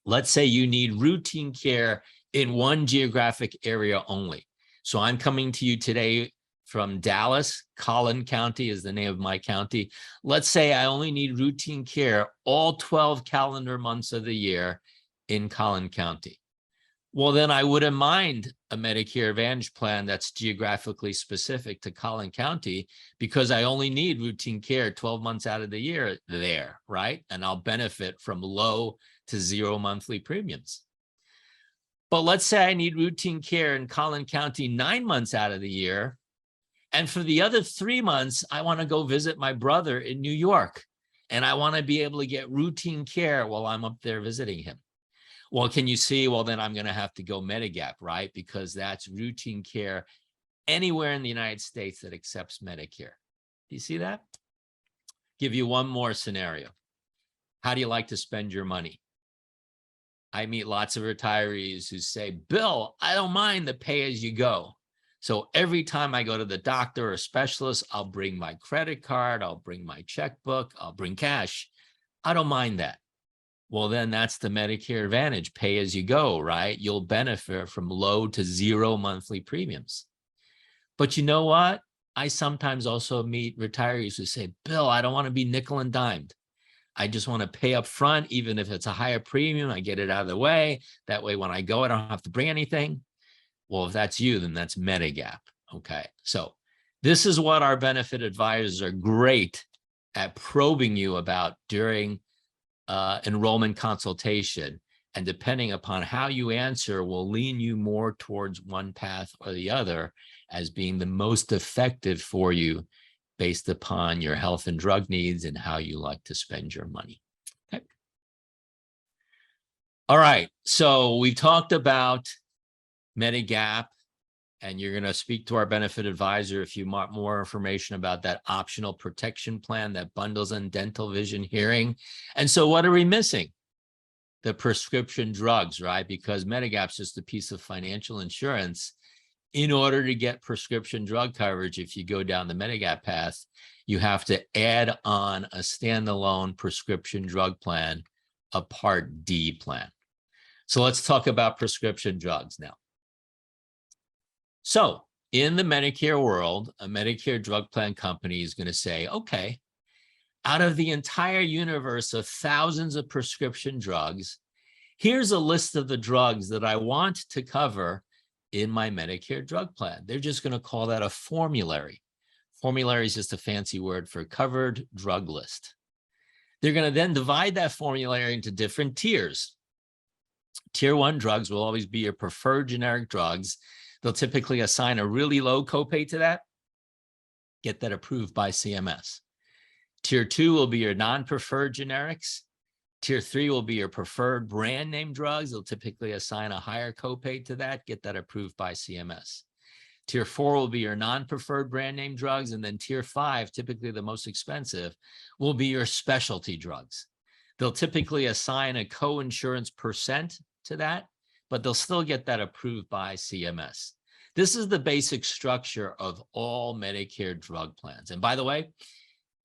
Let's say you need routine care in one geographic area only. So I'm coming to you today from Dallas. Collin County is the name of my county. Let's say I only need routine care all 12 calendar months of the year in Collin County. Well, then I wouldn't mind a Medicare Advantage plan that's geographically specific to Collin County, because I only need routine care 12 months out of the year there, right? And I'll benefit from low to zero monthly premiums. But let's say I need routine care in Collin County 9 months out of the year, and for the other 3 months, I want to go visit my brother in New York, and I want to be able to get routine care while I'm up there visiting him. Well, can you see? Well, then I'm going to have to go Medigap, right? Because that's routine care anywhere in the United States that accepts Medicare. Do you see that? Give you one more scenario. How do you like to spend your money? I meet lots of retirees who say, Bill, I don't mind the pay as you go. So every time I go to the doctor or specialist, I'll bring my credit card, I'll bring my checkbook, I'll bring cash. I don't mind that. Well, then that's the Medicare Advantage, pay as you go, right? You'll benefit from low to zero monthly premiums. But you know what? I sometimes also meet retirees who say, Bill, I don't want to be nickel and dimed. I just want to pay up front, even if it's a higher premium, I get it out of the way. That way, when I go, I don't have to bring anything. Well, if that's you, then that's Medigap. Okay. So this is what our benefit advisors are great at probing you about during enrollment consultation. And depending upon how you answer will lean you more towards one path or the other as being the most effective for you based upon your health and drug needs and how you like to spend your money. Okay. All right. So we've talked about Medigap, and you're going to speak to our benefit advisor if you want more information about that optional protection plan that bundles in dental, vision, hearing. And so what are we missing? The prescription drugs, right? Because Medigap's just a piece of financial insurance. in order to get prescription drug coverage, if you go down the Medigap path, you have to add on a standalone prescription drug plan, a Part D plan. So let's talk about prescription drugs now. So in the Medicare world, a Medicare drug plan company is going to say, okay, out of the entire universe of thousands of prescription drugs, here's a list of the drugs that I want to cover in my Medicare drug plan. They're just going to call that a formulary. Formulary is just a fancy word for covered drug list. They're going to then divide that formulary into different tiers. Tier 1 drugs will always be your preferred generic drugs. They'll typically assign a really low copay to that, get that approved by CMS. Tier 2 will be your non-preferred generics. Tier 3 will be your preferred brand name drugs. They'll typically assign a higher copay to that, get that approved by CMS. Tier 4 will be your non-preferred brand name drugs. And then Tier 5, typically the most expensive, will be your specialty drugs. They'll typically assign a co-insurance percent to that, but they'll still get that approved by CMS. This is the basic structure of all Medicare drug plans. And by the way,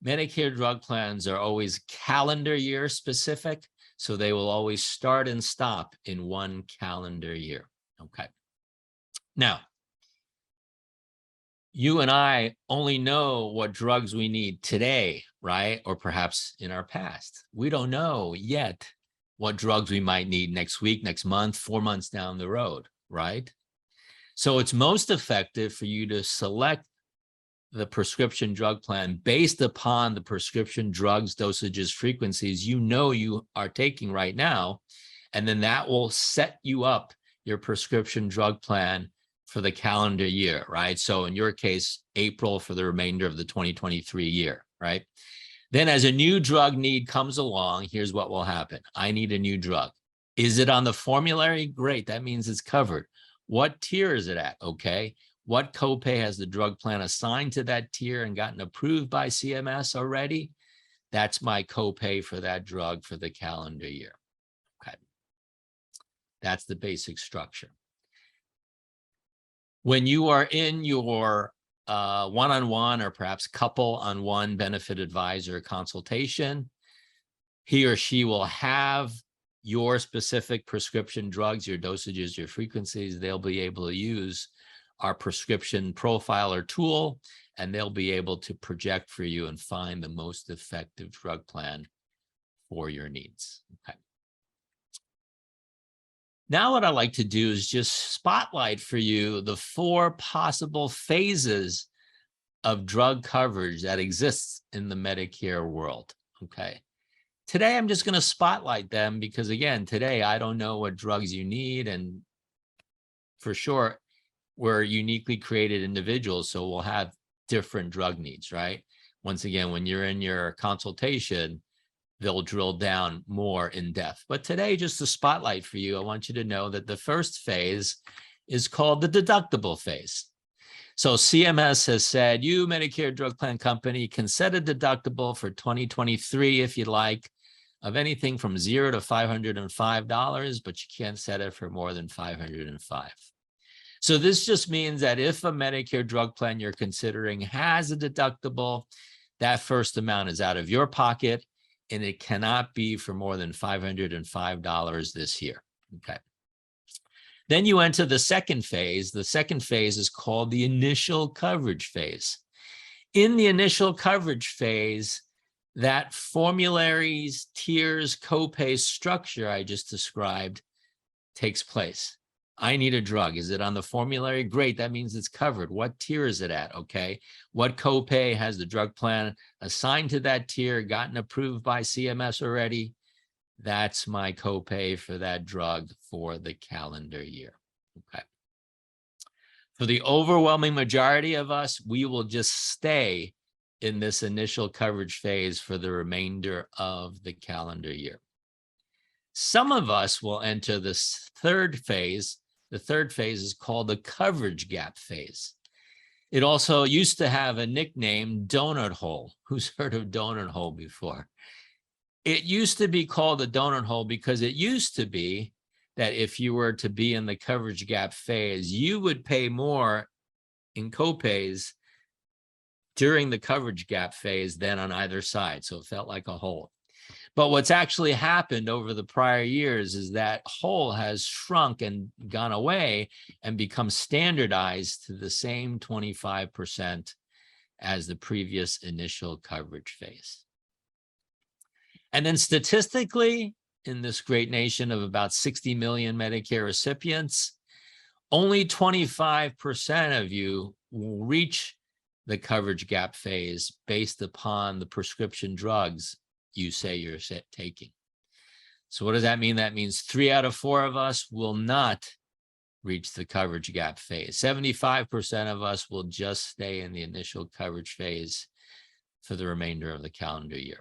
Medicare drug plans are always calendar year specific, so they will always start and stop in one calendar year. Okay. Now, you and I only know what drugs we need today, right? Or perhaps in our past. We don't know yet what drugs we might need next week, next month, 4 months down the road, right? So it's most effective for you to select the prescription drug plan based upon the prescription drugs, dosages, frequencies you know you are taking right now. And then that will set you up your prescription drug plan for the calendar year, right? So in your case, April for the remainder of the 2023 year, right? Then as a new drug need comes along, here's what will happen. I need a new drug. Is it on the formulary? Great, that means it's covered. What tier is it at? Okay. What copay has the drug plan assigned to that tier and gotten approved by CMS already? That's my copay for that drug for the calendar year. Okay. That's the basic structure. When you are in your one-on-one or perhaps couple-on-one benefit advisor consultation, he or she will have your specific prescription drugs, your dosages, your frequencies. They'll be able to use our prescription profiler tool, and they'll be able to project for you and find the most effective drug plan for your needs. Okay. Now what I'd like to do is just spotlight for you the 4 possible phases of drug coverage that exists in the Medicare world, okay? Today, I'm just going to spotlight them because, again, today I don't know what drugs you need, and for sure, we're uniquely created individuals, so we'll have different drug needs, right? Once again, when you're in your consultation, they'll drill down more in depth. But today, just to spotlight for you, I want you to know that the first phase is called the deductible phase. So CMS has said, you Medicare drug plan company can set a deductible for 2023 if you like, of anything from $0 to $505, but you can't set it for more than $505. So this just means that if a Medicare drug plan you're considering has a deductible, that first amount is out of your pocket, and it cannot be for more than $505 this year. Okay. Then you enter the second phase. The second phase is called the initial coverage phase. In the initial coverage phase, that formularies, tiers, copay structure I just described takes place. I need a drug. Is it on the formulary? Great. That means it's covered. What tier is it at? Okay. What copay has the drug plan assigned to that tier, gotten approved by CMS already? That's my copay for that drug for the calendar year. Okay. For the overwhelming majority of us, we will just stay in this initial coverage phase for the remainder of the calendar year. Some of us will enter this third phase. The third phase is called the coverage gap phase. It also used to have a nickname, donut hole. Who's heard of donut hole before? It used to be called a donut hole because it used to be that if you were to be in the coverage gap phase, you would pay more in copays during the coverage gap phase than on either side. So it felt like a hole. But what's actually happened over the prior years is that hole has shrunk and gone away and become standardized to the same 25% as the previous initial coverage phase. And then statistically, in this great nation of about 60 million Medicare recipients, only 25% of you will reach the coverage gap phase based upon the prescription drugs you say you're taking. So what does that mean? That means 3 out of 4 of us will not reach the coverage gap phase. 75% of us will just stay in the initial coverage phase for the remainder of the calendar year.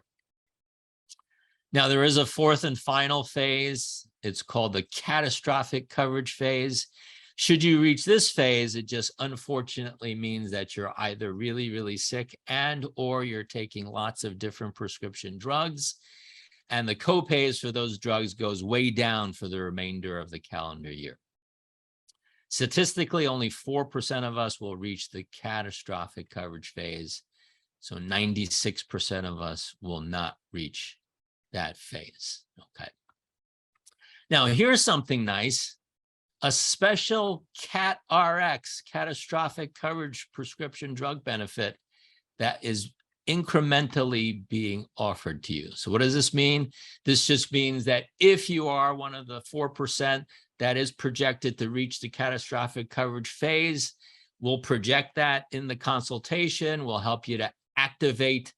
Now, there is a fourth and final phase. It's called the catastrophic coverage phase. Should you reach this phase, it just unfortunately means that you're either really, really sick and or you're taking lots of different prescription drugs, and the copays for those drugs goes way down for the remainder of the calendar year. Statistically, only 4% of us will reach the catastrophic coverage phase. So 96% of us will not reach that phase. Okay. Now, here's something nice. A special CAT RX, catastrophic coverage prescription drug benefit, that is incrementally being offered to you. So what does this mean? This just means that if you are one of the 4% that is projected to reach the catastrophic coverage phase, we'll project that in the consultation. We'll help you to activate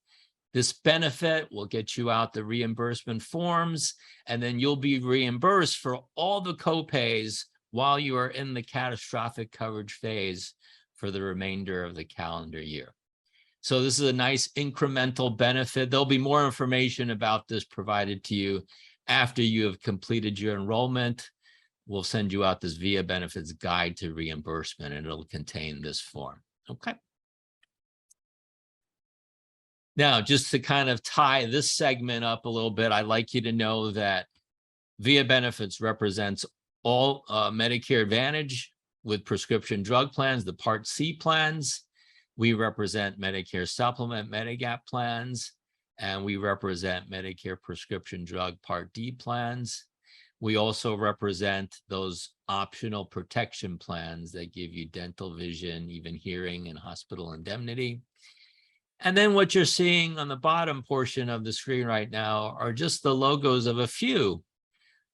this benefit. We'll get you out the reimbursement forms, and then you'll be reimbursed for all the copays while you are in the catastrophic coverage phase for the remainder of the calendar year. So this is a nice incremental benefit. There'll be more information about this provided to you after you have completed your enrollment. We'll send you out this VIA benefits guide to reimbursement, and it'll contain this form. Okay. Now, just to kind of tie this segment up a little bit, I'd like you to know that VIA benefits represents all Medicare Advantage with prescription drug plans, the Part C plans. We represent Medicare Supplement, Medigap plans, and we represent Medicare Prescription Drug Part D plans. We also represent those optional protection plans that give you dental, vision, even hearing, and hospital indemnity. And then what you're seeing on the bottom portion of the screen right now are just the logos of a few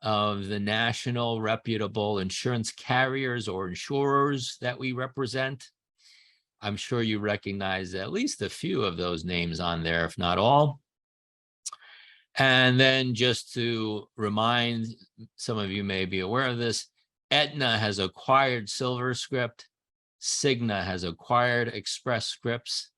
of the national reputable insurance carriers or insurers that we represent. I'm sure you recognize at least a few of those names on there, if not all. And then just to remind, some of you may be aware of this, Aetna has acquired SilverScript, Cigna has acquired Express Scripts.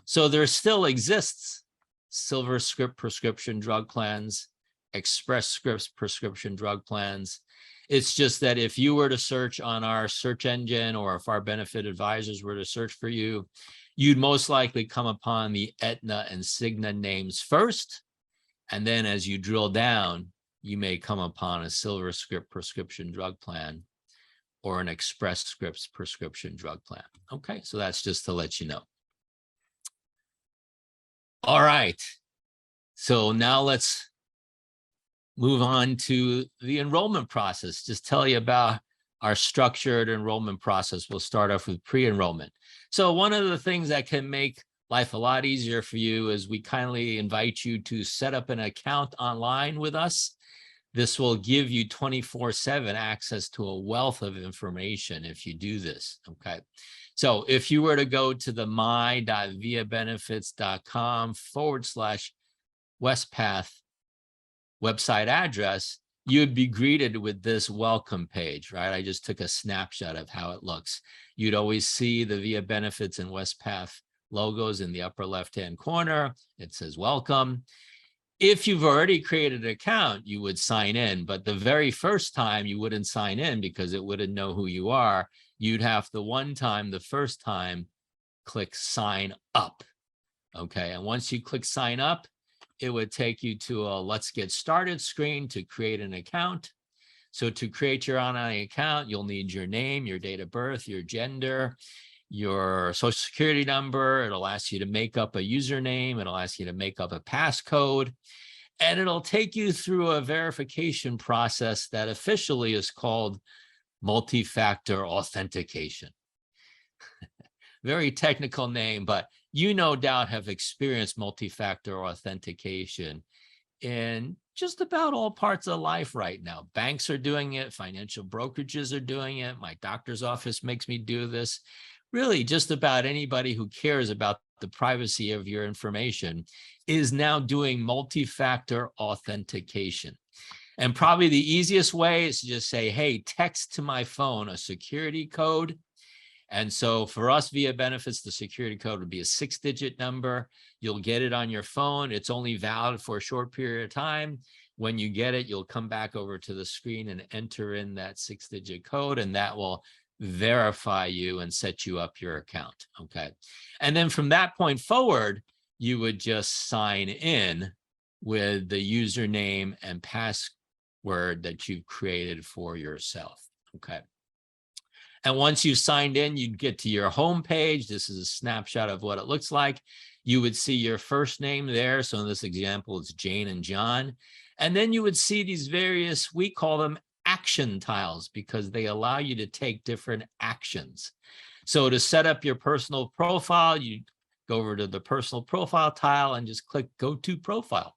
So there still exists SilverScript prescription drug plans, Express Scripts prescription drug plans. It's just that if you were to search on our search engine, or if our benefit advisors were to search for you, you'd most likely come upon the Aetna and Cigna names first. And then as you drill down, you may come upon a SilverScript prescription drug plan or an Express Scripts prescription drug plan. Okay, so that's just to let you know. All right, so now let's move on to the enrollment process. Just tell you about our structured enrollment process. We'll start off with pre-enrollment. So one of the things that can make life a lot easier for you is we kindly invite you to set up an account online with us. This will give you 24/7 access to a wealth of information if you do this, okay? So if you were to go to the my.viabenefits.com/Wespath website address, you'd be greeted with this welcome page, right? I just took a snapshot of how it looks. You'd always see the VIA Benefits and Wespath logos in the upper left-hand corner. It says welcome. If you've already created an account, you would sign in, but the very first time you wouldn't sign in because it wouldn't know who you are. You'd have to the first time, click sign up, okay? And once you click sign up, it would take you to a let's get started screen to create an account. So to create your online account, you'll need your name, your date of birth, your gender, your social security number. It'll ask you to make up a username. It'll ask you to make up a passcode. And it'll take you through a verification process that officially is called multi-factor authentication. Very technical name, but you no doubt have experienced multi-factor authentication in just about all parts of life right now. Banks are doing it, financial brokerages are doing it, my doctor's office makes me do this. Really, just about anybody who cares about the privacy of your information is now doing multi-factor authentication. And probably the easiest way is to just say, hey, text to my phone a security code. And so for us, Via Benefits, the security code would be a 6-digit number. You'll get it on your phone. It's only valid for a short period of time. When you get it, you'll come back over to the screen and enter in that 6-digit code, and that will verify you and set you up your account. Okay. And then from that point forward, you would just sign in with the username and password that you've created for yourself. Okay. And once you've signed in, you'd get to your home page. This is a snapshot of what it looks like. You would see your first name there. So in this example, it's Jane and John. And then you would see these various, we call them action tiles, because they allow you to take different actions. So to set up your personal profile, you go over to the personal profile tile and just click go to profile.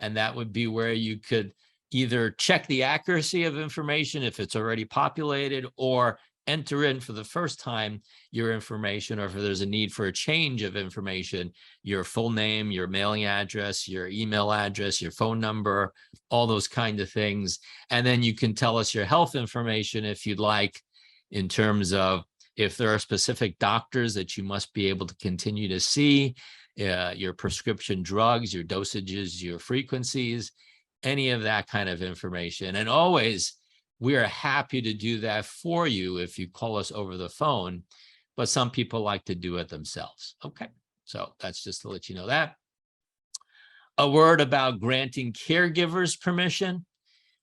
And that would be where you could either check the accuracy of information if it's already populated, or enter in for the first time your information, or if there's a need for a change of information, your full name, your mailing address, your email address, your phone number, all those kind of things. And then you can tell us your health information if you'd like, in terms of if there are specific doctors that you must be able to continue to see, your prescription drugs, your dosages, your frequencies, any of that kind of information. And always, we are happy to do that for you if you call us over the phone, but some people like to do it themselves. Okay, so that's just to let you know that. A word about granting caregivers permission.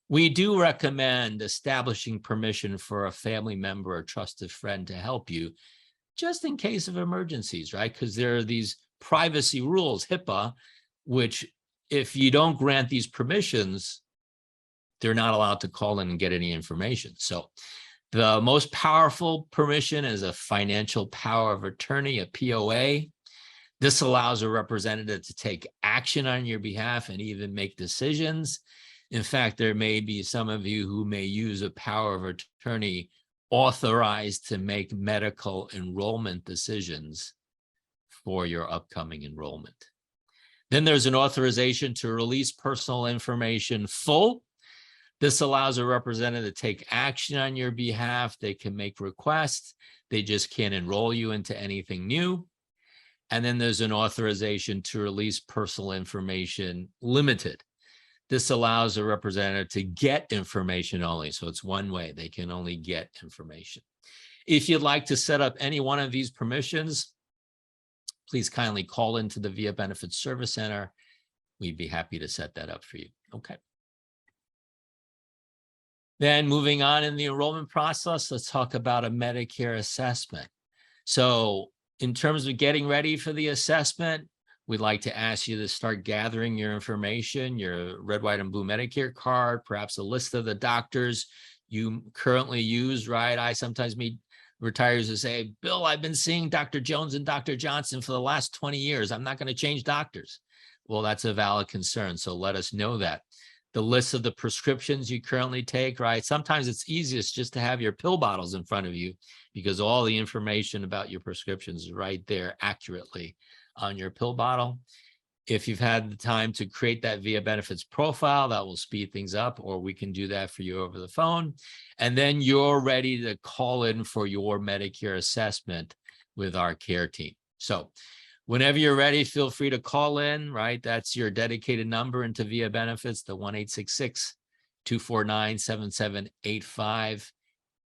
We do recommend establishing permission for a family member or trusted friend to help you, just in case of emergencies, right? Because there are these privacy rules, HIPAA, which if you don't grant these permissions, they're not allowed to call in and get any information. So the most powerful permission is a financial power of attorney, a POA. This allows a representative to take action on your behalf and even make decisions. In fact, there may be some of you who may use a power of attorney authorized to make medical enrollment decisions for your upcoming enrollment. Then there's an authorization to release personal information full. This allows a representative to take action on your behalf. They can make requests. They just can't enroll you into anything new. And then there's an authorization to release personal information limited. This allows a representative to get information only. So it's one way, they can only get information. If you'd like to set up any one of these permissions, please kindly call into the Via Benefits Service Center. We'd be happy to set that up for you. Okay. Then moving on in the enrollment process, let's talk about a Medicare assessment. So in terms of getting ready for the assessment, we'd like to ask you to start gathering your information, your red, white, and blue Medicare card, perhaps a list of the doctors you currently use, right? I sometimes meet retirees who say, Bill, I've been seeing Dr. Jones and Dr. Johnson for the last 20 years. I'm not going to change doctors. Well, that's a valid concern. So let us know that. The list of the prescriptions you currently take, right? Sometimes it's easiest just to have your pill bottles in front of you because all the information about your prescriptions is right there accurately on your pill bottle. If you've had the time to create that Via Benefits profile, that will speed things up, or we can do that for you over the phone. And then you're ready to call in for your Medicare assessment with our care team. So whenever you're ready, feel free to call in, right? That's your dedicated number into Via Benefits, the 1-866-249-7785,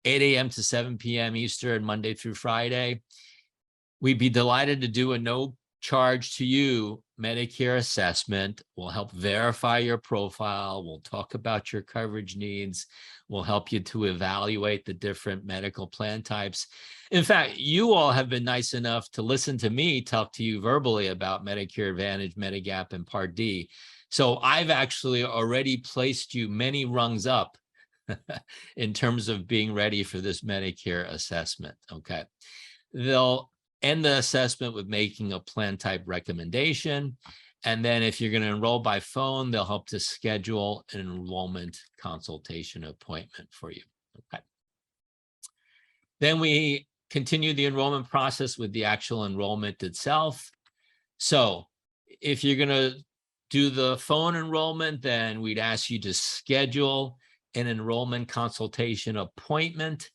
8 a.m. to 7 p.m. Eastern, Monday through Friday. We'd be delighted to do a no charge to you Medicare assessment. We'll help verify your profile. We'll talk about your coverage needs. We'll help you to evaluate the different medical plan types. In fact, you all have been nice enough to listen to me talk to you verbally about Medicare Advantage, Medigap, and Part D. So I've actually already placed you many rungs up in terms of being ready for this Medicare assessment, okay? They'll end the assessment with making a plan type recommendation. And then if you're going to enroll by phone, they'll help to schedule an enrollment consultation appointment for you, okay? Then we continue the enrollment process with the actual enrollment itself. So if you're going to do the phone enrollment, then we'd ask you to schedule an enrollment consultation appointment.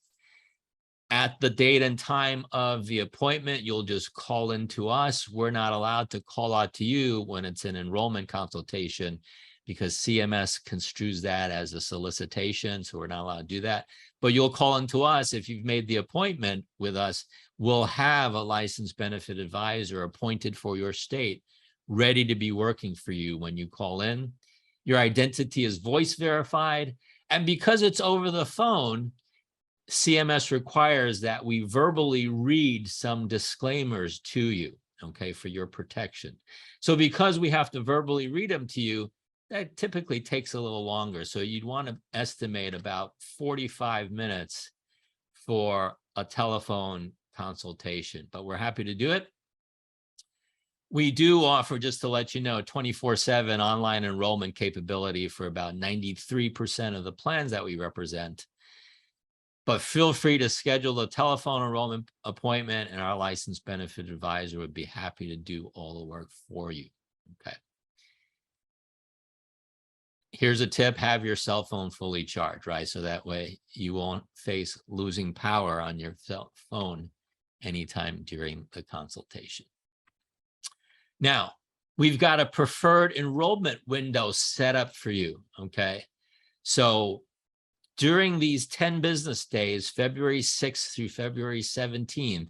At the date and time of the appointment, you'll just call in to us. We're not allowed to call out to you when it's an enrollment consultation because CMS construes that as a solicitation, so we're not allowed to do that. But you'll call into us if you've made the appointment with us. We'll have a licensed benefit advisor appointed for your state ready to be working for you when you call in. Your identity is voice verified. And because it's over the phone, CMS requires that we verbally read some disclaimers to you, okay, for your protection. So because we have to verbally read them to you, that typically takes a little longer. So you'd want to estimate about 45 minutes for a telephone consultation, but we're happy to do it. We do offer, just to let you know, 24/7 online enrollment capability for about 93% of the plans that we represent. But feel free to schedule a telephone enrollment appointment and our licensed benefit advisor would be happy to do all the work for you, okay? Here's a tip, have your cell phone fully charged, right? So that way you won't face losing power on your cell phone anytime during the consultation. Now, we've got a preferred enrollment window set up for you, okay? So during these 10 business days, February 6th through February 17th,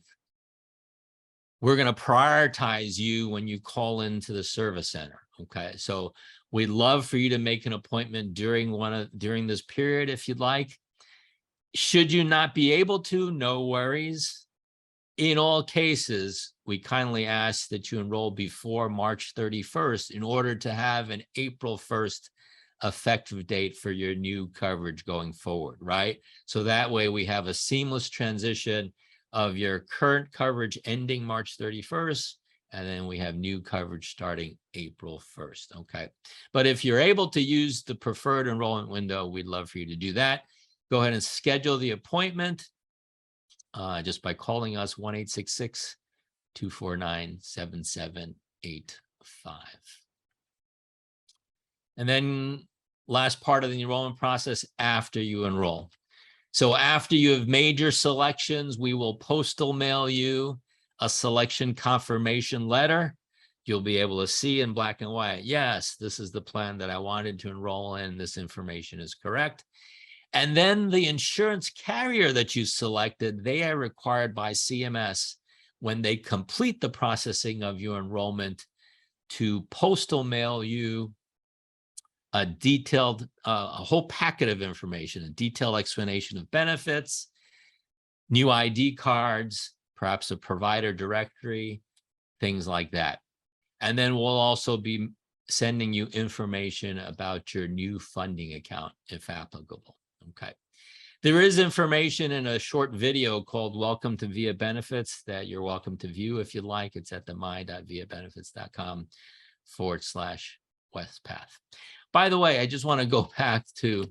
we're going to prioritize you when you call into the service center, okay? So we'd love for you to make an appointment during this period if you'd like. Should you not be able to, no worries. In all cases, we kindly ask that you enroll before March 31st in order to have an April 1st effective date for your new coverage going forward, right? So that way we have a seamless transition of your current coverage ending March 31st, and then we have new coverage starting April 1st, okay? But if you're able to use the preferred enrollment window, we'd love for you to do that. Go ahead and schedule the appointment just by calling us 1-866-249-7785. And then last part of the enrollment process after you enroll. So after you have made your selections, we will postal mail you a selection confirmation letter. You'll be able to see in black and white, yes, this is the plan that I wanted to enroll in. This information is correct. And then the insurance carrier that you selected, they are required by CMS when they complete the processing of your enrollment to postal mail you a detailed, a whole packet of information, a detailed explanation of benefits, new ID cards, perhaps a provider directory, things like that. And then we'll also be sending you information about your new funding account, if applicable, okay? There is information in a short video called Welcome to VIA Benefits that you're welcome to view if you'd like. It's at the my.viabenefits.com/Wespath. By the way, I just want to go back to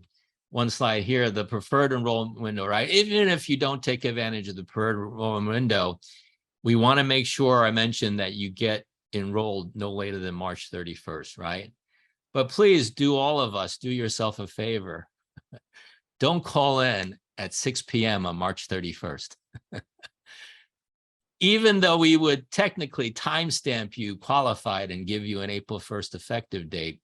one slide here, the preferred enrollment window, right? Even if you don't take advantage of the preferred enrollment window, we want to make sure I mentioned that you get enrolled no later than March 31st, right? But please do yourself a favor. Don't call in at 6 p.m. on March 31st. Even though we would technically timestamp you qualified and give you an April 1st effective date,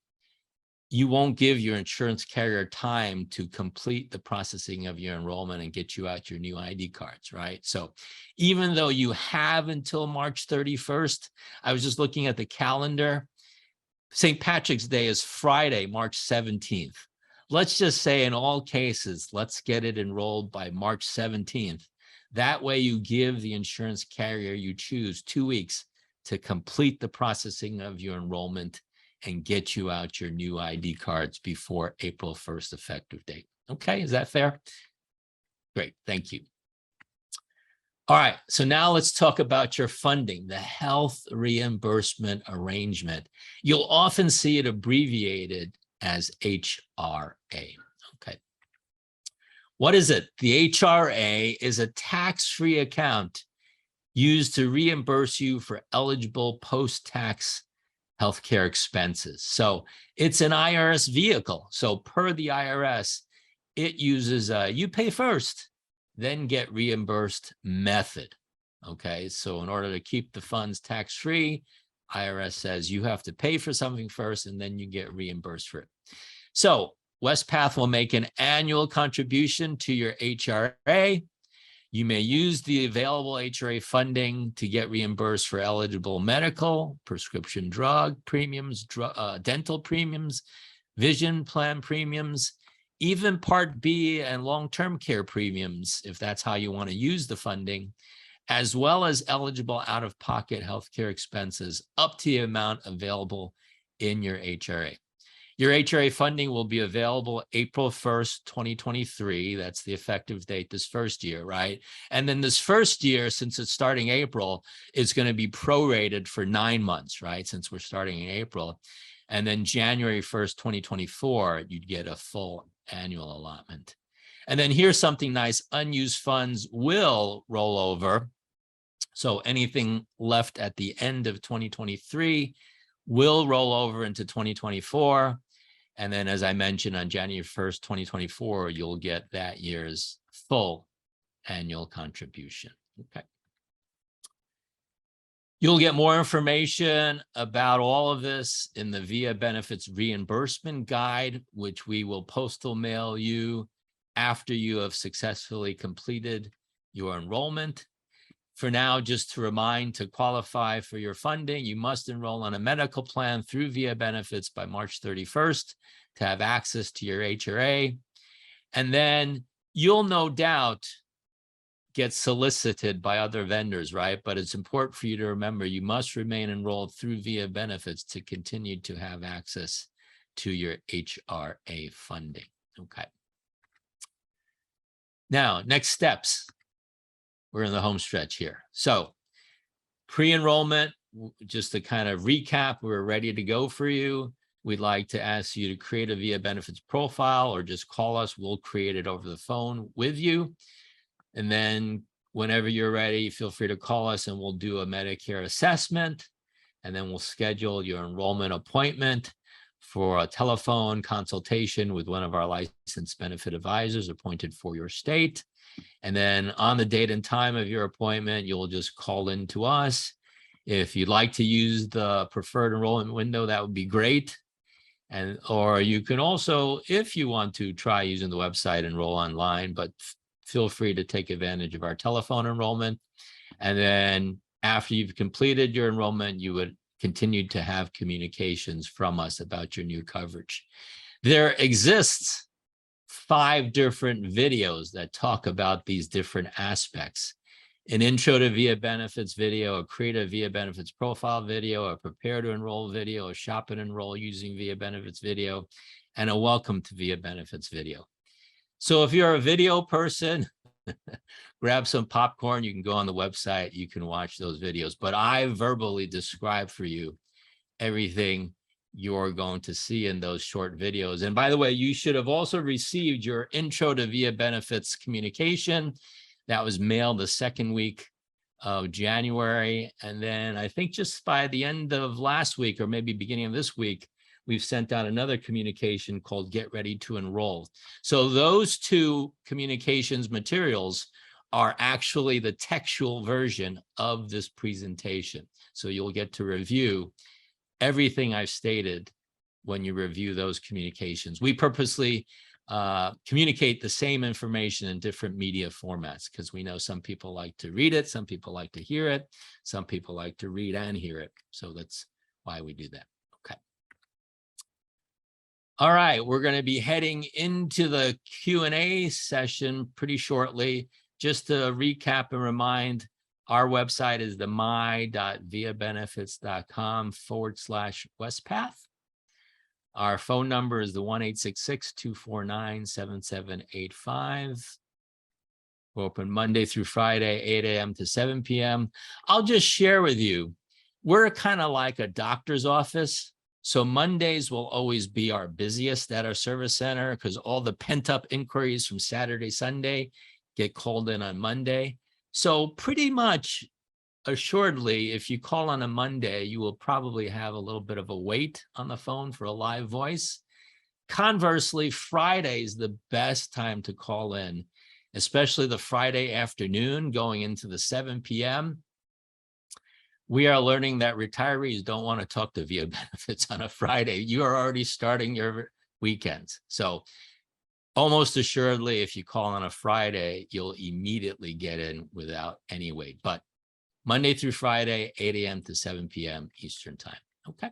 you won't give your insurance carrier time to complete the processing of your enrollment and get you out your new ID cards, right? So even though you have until March 31st, I was just looking at the calendar. St. Patrick's Day is Friday, March 17th. Let's just say in all cases, let's get it enrolled by March 17th. That way you give the insurance carrier you choose 2 weeks to complete the processing of your enrollment and get you out your new ID cards before April 1st effective date. Okay, is that fair? Great, thank you. All right, so now let's talk about your funding, the health reimbursement arrangement. You'll often see it abbreviated as HRA. Okay. What is it? The HRA is a tax-free account used to reimburse you for eligible post-tax healthcare expenses. So it's an IRS vehicle. So per the IRS, it uses you pay first, then get reimbursed method. Okay, so in order to keep the funds tax-free, IRS says you have to pay for something first and then you get reimbursed for it. So Wespath will make an annual contribution to your HRA. You may use the available HRA funding to get reimbursed for eligible medical, prescription drug premiums, dental premiums, vision plan premiums, even Part B and long-term care premiums, if that's how you want to use the funding, as well as eligible out-of-pocket healthcare expenses up to the amount available in your HRA. Your HRA funding will be available April 1st, 2023. That's the effective date this first year, right? And then this first year, since it's starting April, it's going to be prorated for 9 months, right? Since we're starting in April. And then January 1st, 2024, you'd get a full annual allotment. And then here's something nice. Unused funds will roll over. So anything left at the end of 2023 will roll over into 2024. And then, as I mentioned, on January 1st, 2024, you'll get that year's full annual contribution. Okay. You'll get more information about all of this in the VIA Benefits Reimbursement Guide, which we will postal mail you after you have successfully completed your enrollment. For now, just to remind, to qualify for your funding, you must enroll on a medical plan through VIA Benefits by March 31st to have access to your HRA. And then you'll no doubt get solicited by other vendors, right? But it's important for you to remember you must remain enrolled through VIA Benefits to continue to have access to your HRA funding. Okay. Now, next steps. We're in the home stretch here. So pre-enrollment, just to kind of recap, we're ready to go for you. We'd like to ask you to create a VIA Benefits profile or just call us. We'll create it over the phone with you. And then whenever you're ready, feel free to call us and we'll do a Medicare assessment. And then we'll schedule your enrollment appointment for a telephone consultation with one of our licensed benefit advisors appointed for your state. And then on the date and time of your appointment, you'll just call in to us. If you'd like to use the preferred enrollment window, that would be great. And or you can also, if you want to, try using the website, enroll online, but feel free to take advantage of our telephone enrollment. And then after you've completed your enrollment, you would continue to have communications from us about your new coverage. There exists 5 different videos that talk about these different aspects. An intro to VIA Benefits video, a create a VIA Benefits profile video, a prepare to enroll video, a shop and enroll using VIA Benefits video, and a welcome to VIA Benefits video. So if you're a video person, grab some popcorn, you can go on the website, you can watch those videos. But I verbally describe for you everything you're going to see in those short videos. And by the way, you should have also received your intro to VIA Benefits communication. That was mailed the second week of January. And then I think just by the end of last week or maybe beginning of this week, we've sent out another communication called Get Ready to Enroll. So those 2 communications materials are actually the textual version of this presentation. So you'll get to review everything I've stated when you review those communications. We purposely communicate the same information in different media formats because we know some people like to read it, some people like to hear it, some people like to read and hear it. So that's why we do that. Okay. All right, we're going to be heading into the Q&A session pretty shortly. Just to recap and remind, our website is the my.viabenefits.com/Wespath. Our phone number is the 1-866-249-7785. We're open Monday through Friday, 8 a.m. to 7 p.m. I'll just share with you, we're kind of like a doctor's office. So Mondays will always be our busiest at our service center because all the pent-up inquiries from Saturday, Sunday get called in on Monday. So pretty much assuredly, if you call on a Monday, you will probably have a little bit of a wait on the phone for a live voice. Conversely, Friday is the best time to call in, especially the Friday afternoon going into the 7 p.m. We are learning that retirees don't want to talk to VIA Benefits on a Friday. You are already starting your weekends. So almost assuredly, if you call on a Friday, you'll immediately get in without any wait. But Monday through Friday, 8 a.m. to 7 p.m. Eastern time. Okay.